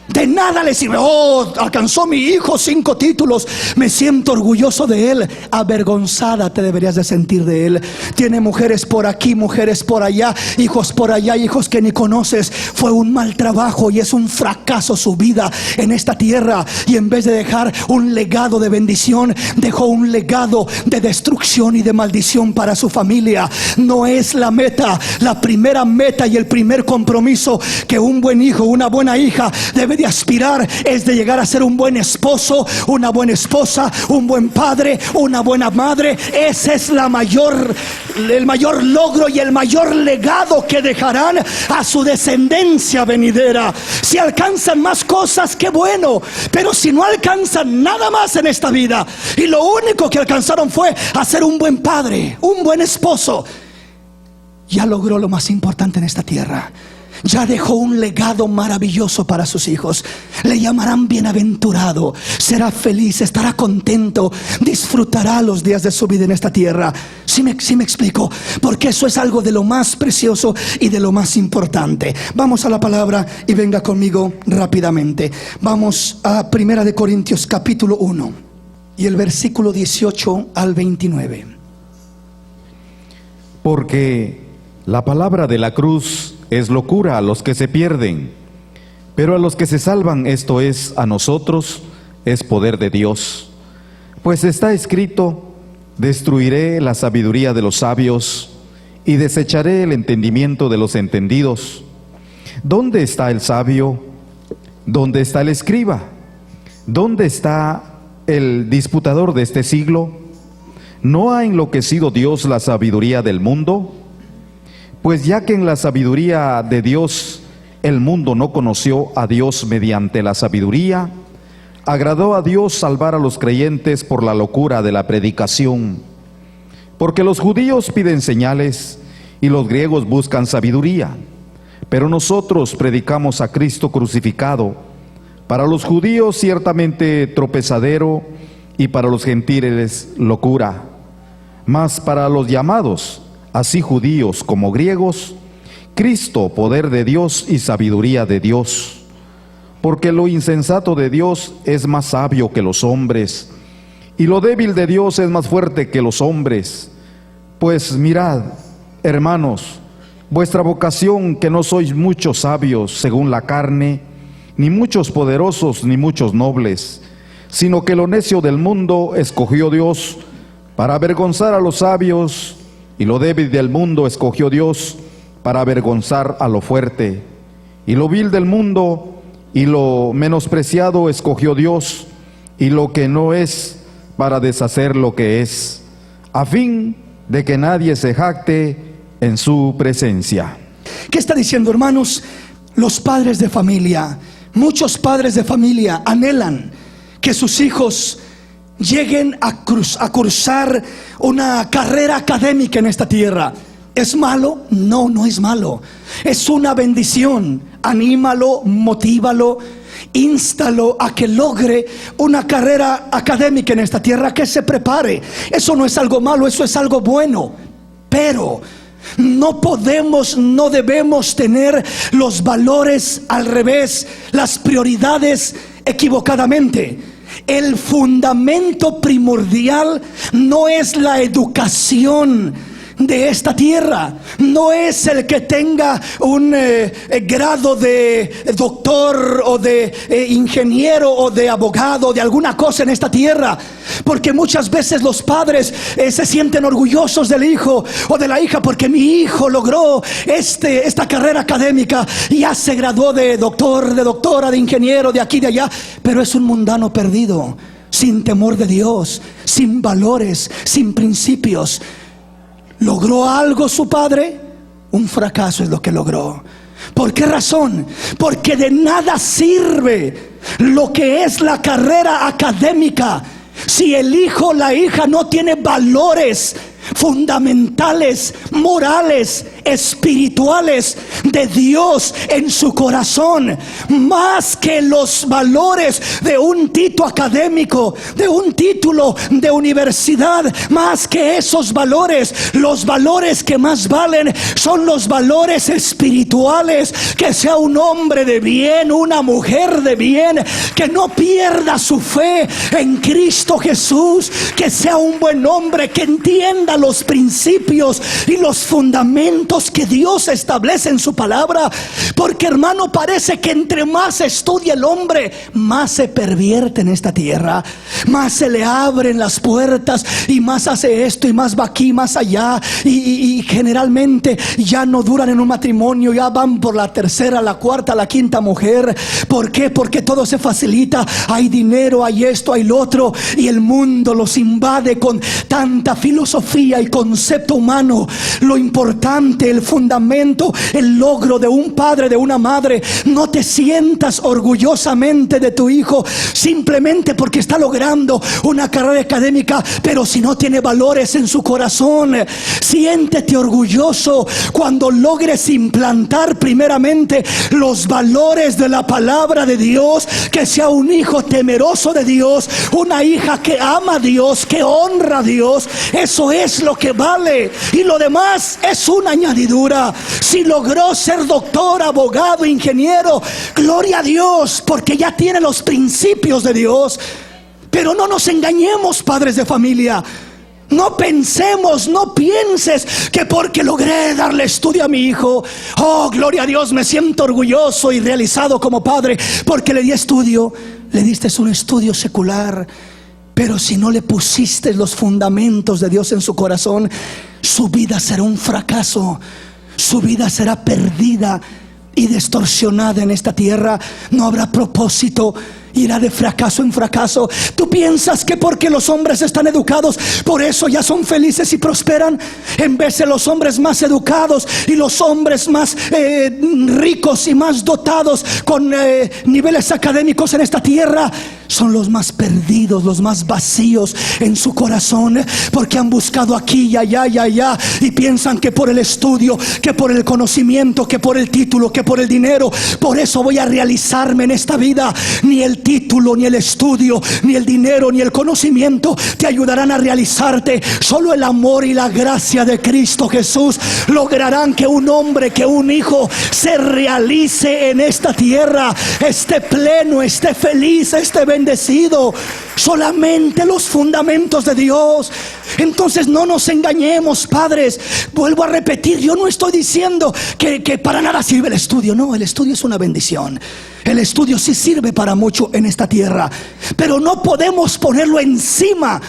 De nada le sirve. Oh, alcanzó mi hijo 5 títulos, me siento orgulloso de él. Avergonzada te deberías de sentir de él. Tiene mujeres por aquí, mujeres por allá, hijos por allá, hijos que ni conoces. Fue un mal trabajo y es un fracaso su vida en esta tierra. Y en vez de dejar un legado de bendición, dejó un legado de destrucción y de maldición para su familia. No es la meta. La primera meta y el primer compromiso que un buen hijo, una buena hija debe de aspirar es de llegar a ser un buen esposo, una buena esposa, un buen padre, una buena madre. Ese es el mayor logro y el mayor legado que dejarán a su descendencia venidera. Si alcanzan más cosas, qué bueno, pero si no alcanzan nada más en esta vida y lo único que alcanzaron fue hacer un buen padre, un buen esposo, ya logró lo más importante en esta tierra. Ya dejó un legado maravilloso para sus hijos. Le llamarán bienaventurado, será feliz, estará contento, disfrutará los días de su vida en esta tierra. ¿Sí me explico? Porque eso es algo de lo más precioso y de lo más importante. Vamos a la palabra y venga conmigo rápidamente. Vamos a 1 Corintios capítulo 1. y el versículo 18 al 29. Porque la palabra de la cruz es locura a los que se pierden, pero a los que se salvan, esto es, a nosotros, es poder de Dios. Pues está escrito: destruiré la sabiduría de los sabios y desecharé el entendimiento de los entendidos. ¿Dónde está el sabio? ¿Dónde está el escriba? ¿Dónde está el disputador de este siglo? ¿No ha enloquecido Dios la sabiduría del mundo? Pues ya que en la sabiduría de Dios el mundo no conoció a Dios mediante la sabiduría, agradó a Dios salvar a los creyentes por la locura de la predicación. Porque los judíos piden señales y los griegos buscan sabiduría, pero nosotros predicamos a Cristo crucificado, para los judíos ciertamente tropezadero y para los gentiles locura, mas para los llamados, así judíos como griegos, Cristo poder de Dios y sabiduría de Dios. Porque lo insensato de Dios es más sabio que los hombres, y lo débil de Dios es más fuerte que los hombres. Pues mirad, hermanos, vuestra vocación, que no sois muchos sabios según la carne, ni muchos poderosos, ni muchos nobles, sino que lo necio del mundo escogió Dios para avergonzar a los sabios, y lo débil del mundo escogió Dios para avergonzar a lo fuerte, y lo vil del mundo y lo menospreciado escogió Dios, y lo que no es, para deshacer lo que es, a fin de que nadie se jacte en su presencia. ¿Qué está diciendo, hermanos? Los padres de familia, muchos padres de familia anhelan que sus hijos lleguen a cursar una carrera académica en esta tierra. ¿Es malo? No, no es malo. Es una bendición. Anímalo, motívalo, instalo a que logre una carrera académica en esta tierra, que se prepare. Eso no es algo malo, eso es algo bueno. Pero no podemos, no debemos tener los valores al revés, las prioridades equivocadamente. El fundamento primordial no es la educación de esta tierra, no es el que tenga un grado de doctor o de ingeniero o de abogado, de alguna cosa en esta tierra, porque muchas veces los padres se sienten orgullosos del hijo o de la hija, porque mi hijo logró esta carrera académica, ya se graduó de doctor, de doctora, de ingeniero, de aquí, de allá, pero es un mundano perdido, sin temor de Dios, sin valores, sin principios. ¿Logró algo su padre? Un fracaso es lo que logró. ¿Por qué razón? Porque de nada sirve lo que es la carrera académica si el hijo o la hija no tiene valores fundamentales, morales, espirituales de Dios en su corazón, más que los valores de un título académico, de un título de universidad. Más que esos valores, los valores que más valen son los valores espirituales. Que sea un hombre de bien, una mujer de bien, que no pierda su fe en Cristo Jesús, que sea un buen hombre, que entienda los principios y los fundamentos que Dios establece en su palabra. Porque, hermano, parece que entre más estudia el hombre, más se pervierte en esta tierra, más se le abren las puertas y más hace esto y más va aquí, más allá, y generalmente ya no duran en un matrimonio, ya van por la tercera, la cuarta, la quinta mujer. ¿Por qué? Porque todo se facilita, hay dinero, hay esto, hay lo otro, y el mundo los invade con tanta filosofía y concepto humano. Lo importante, el fundamento, el logro de un padre, de una madre. No te sientas orgullosamente de tu hijo simplemente porque está logrando una carrera académica, pero si no tiene valores en su corazón. Siéntete orgulloso cuando logres implantar primeramente los valores de la palabra de Dios, que sea un hijo temeroso de Dios, una hija que ama a Dios, que honra a Dios. Eso es lo que vale, y lo demás es una añadidura. Si logró ser doctor, abogado, ingeniero, gloria a Dios, porque ya tiene los principios de Dios. Pero no nos engañemos, padres de familia. No pensemos, no pienses que porque logré darle estudio a mi hijo, oh, gloria a Dios, me siento orgulloso y realizado como padre porque le di estudio. Le diste un estudio secular, pero si no le pusiste los fundamentos de Dios en su corazón, su vida será un fracaso. Su vida será perdida y distorsionada en esta tierra. No habrá propósito. Irá de fracaso en fracaso. ¿Tú piensas que porque los hombres están educados, por eso ya son felices y prosperan? En vez de los hombres más educados y los hombres más ricos y más dotados con niveles académicos en esta tierra, son los más perdidos, los más vacíos en su corazón, porque han buscado aquí y allá y allá, y piensan que por el estudio, que por el conocimiento, que por el título, que por el dinero, por eso voy a realizarme en esta vida. Ni el título, ni el estudio, ni el dinero, ni el conocimiento te ayudarán a realizarte. Solo el amor y la gracia de Cristo Jesús lograrán que un hombre, que un hijo se realice en esta tierra, esté pleno, esté feliz, esté bendecido. Solamente los fundamentos de Dios. Entonces no nos engañemos, padres. Vuelvo a repetir, yo no estoy diciendo que para nada sirve el estudio. No, el estudio es una bendición. El estudio sí sirve para mucho en esta tierra, pero no podemos ponerlo encima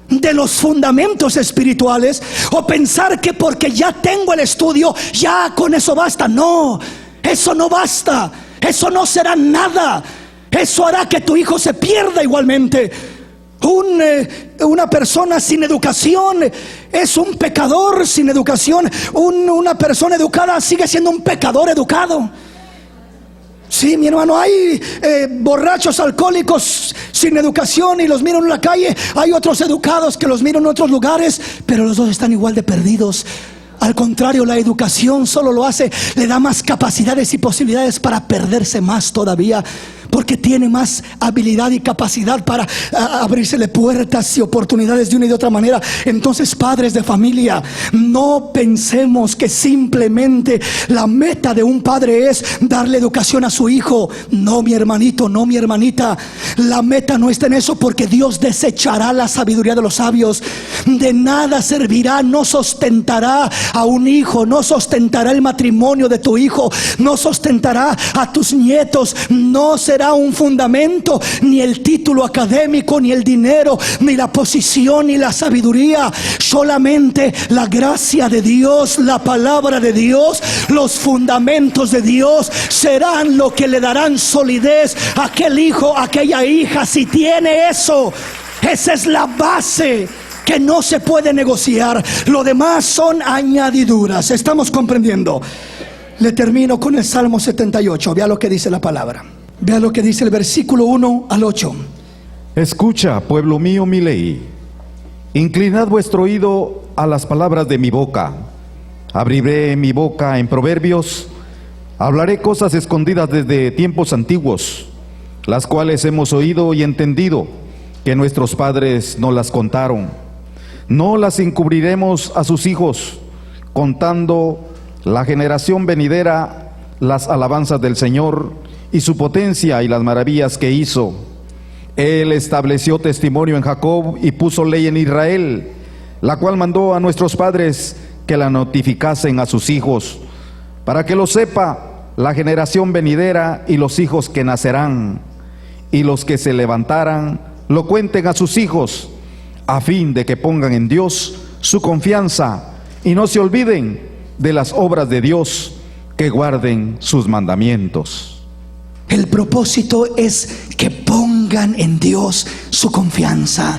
de los fundamentos espirituales, o pensar que porque ya tengo el estudio, ya con eso basta. No, eso no basta. Eso no será nada. Eso hará que tu hijo se pierda igualmente. Una persona sin educación es un pecador sin educación. Una persona educada sigue siendo un pecador educado. Sí, mi hermano, hay borrachos alcohólicos sin educación y los miro en la calle. Hay otros educados que los miro en otros lugares, pero los dos están igual de perdidos. Al contrario, la educación solo lo hace, le da más capacidades y posibilidades para perderse más todavía, porque tiene más habilidad y capacidad para abrírsele puertas y oportunidades de una y de otra manera. Entonces, padres de familia, no pensemos que simplemente la meta de un padre es darle educación a su hijo. No, mi hermanito, no, mi hermanita. La meta no está en eso, porque Dios desechará la sabiduría de los sabios. De nada servirá, no sustentará a un hijo, no sustentará el matrimonio de tu hijo, no sustentará a tus nietos. No será un fundamento ni el título académico, ni el dinero, ni la posición, ni la sabiduría. Solamente la gracia de Dios, la palabra de Dios, los fundamentos de Dios serán lo que le darán solidez a aquel hijo, a aquella hija. Si tiene eso, esa es la base que no se puede negociar. Lo demás son añadiduras. ¿Estamos comprendiendo? Le termino con el Salmo 78. Vea lo que dice la palabra. Vea lo que dice el versículo 1 al 8. Escucha, pueblo mío, mi ley. Inclinad vuestro oído a las palabras de mi boca. Abriré mi boca en proverbios. Hablaré cosas escondidas desde tiempos antiguos, las cuales hemos oído y entendido, que nuestros padres nos las contaron. No las encubriremos a sus hijos, contando la generación venidera las alabanzas del Señor y su potencia y las maravillas que hizo. Él estableció testimonio en Jacob y puso ley en Israel, la cual mandó a nuestros padres que la notificasen a sus hijos, para que lo sepa la generación venidera y los hijos que nacerán, y los que se levantaran lo cuenten a sus hijos, a fin de que pongan en Dios su confianza y no se olviden de las obras de Dios, que guarden sus mandamientos. El propósito es que pongan en Dios su confianza.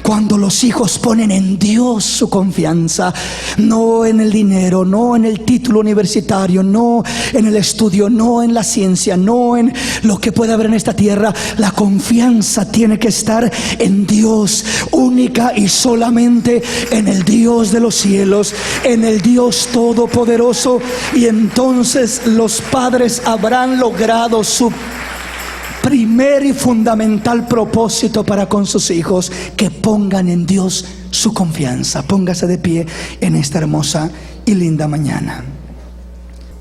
Cuando los hijos ponen en Dios su confianza, no en el dinero, no en el título universitario, no en el estudio, no en la ciencia, no en lo que pueda haber en esta tierra, la confianza tiene que estar en Dios, única y solamente en el Dios de los cielos, en el Dios todopoderoso. Y entonces los padres habrán logrado su primer y fundamental propósito para con sus hijos: que pongan en Dios su confianza. Póngase de pie en esta hermosa y linda mañana.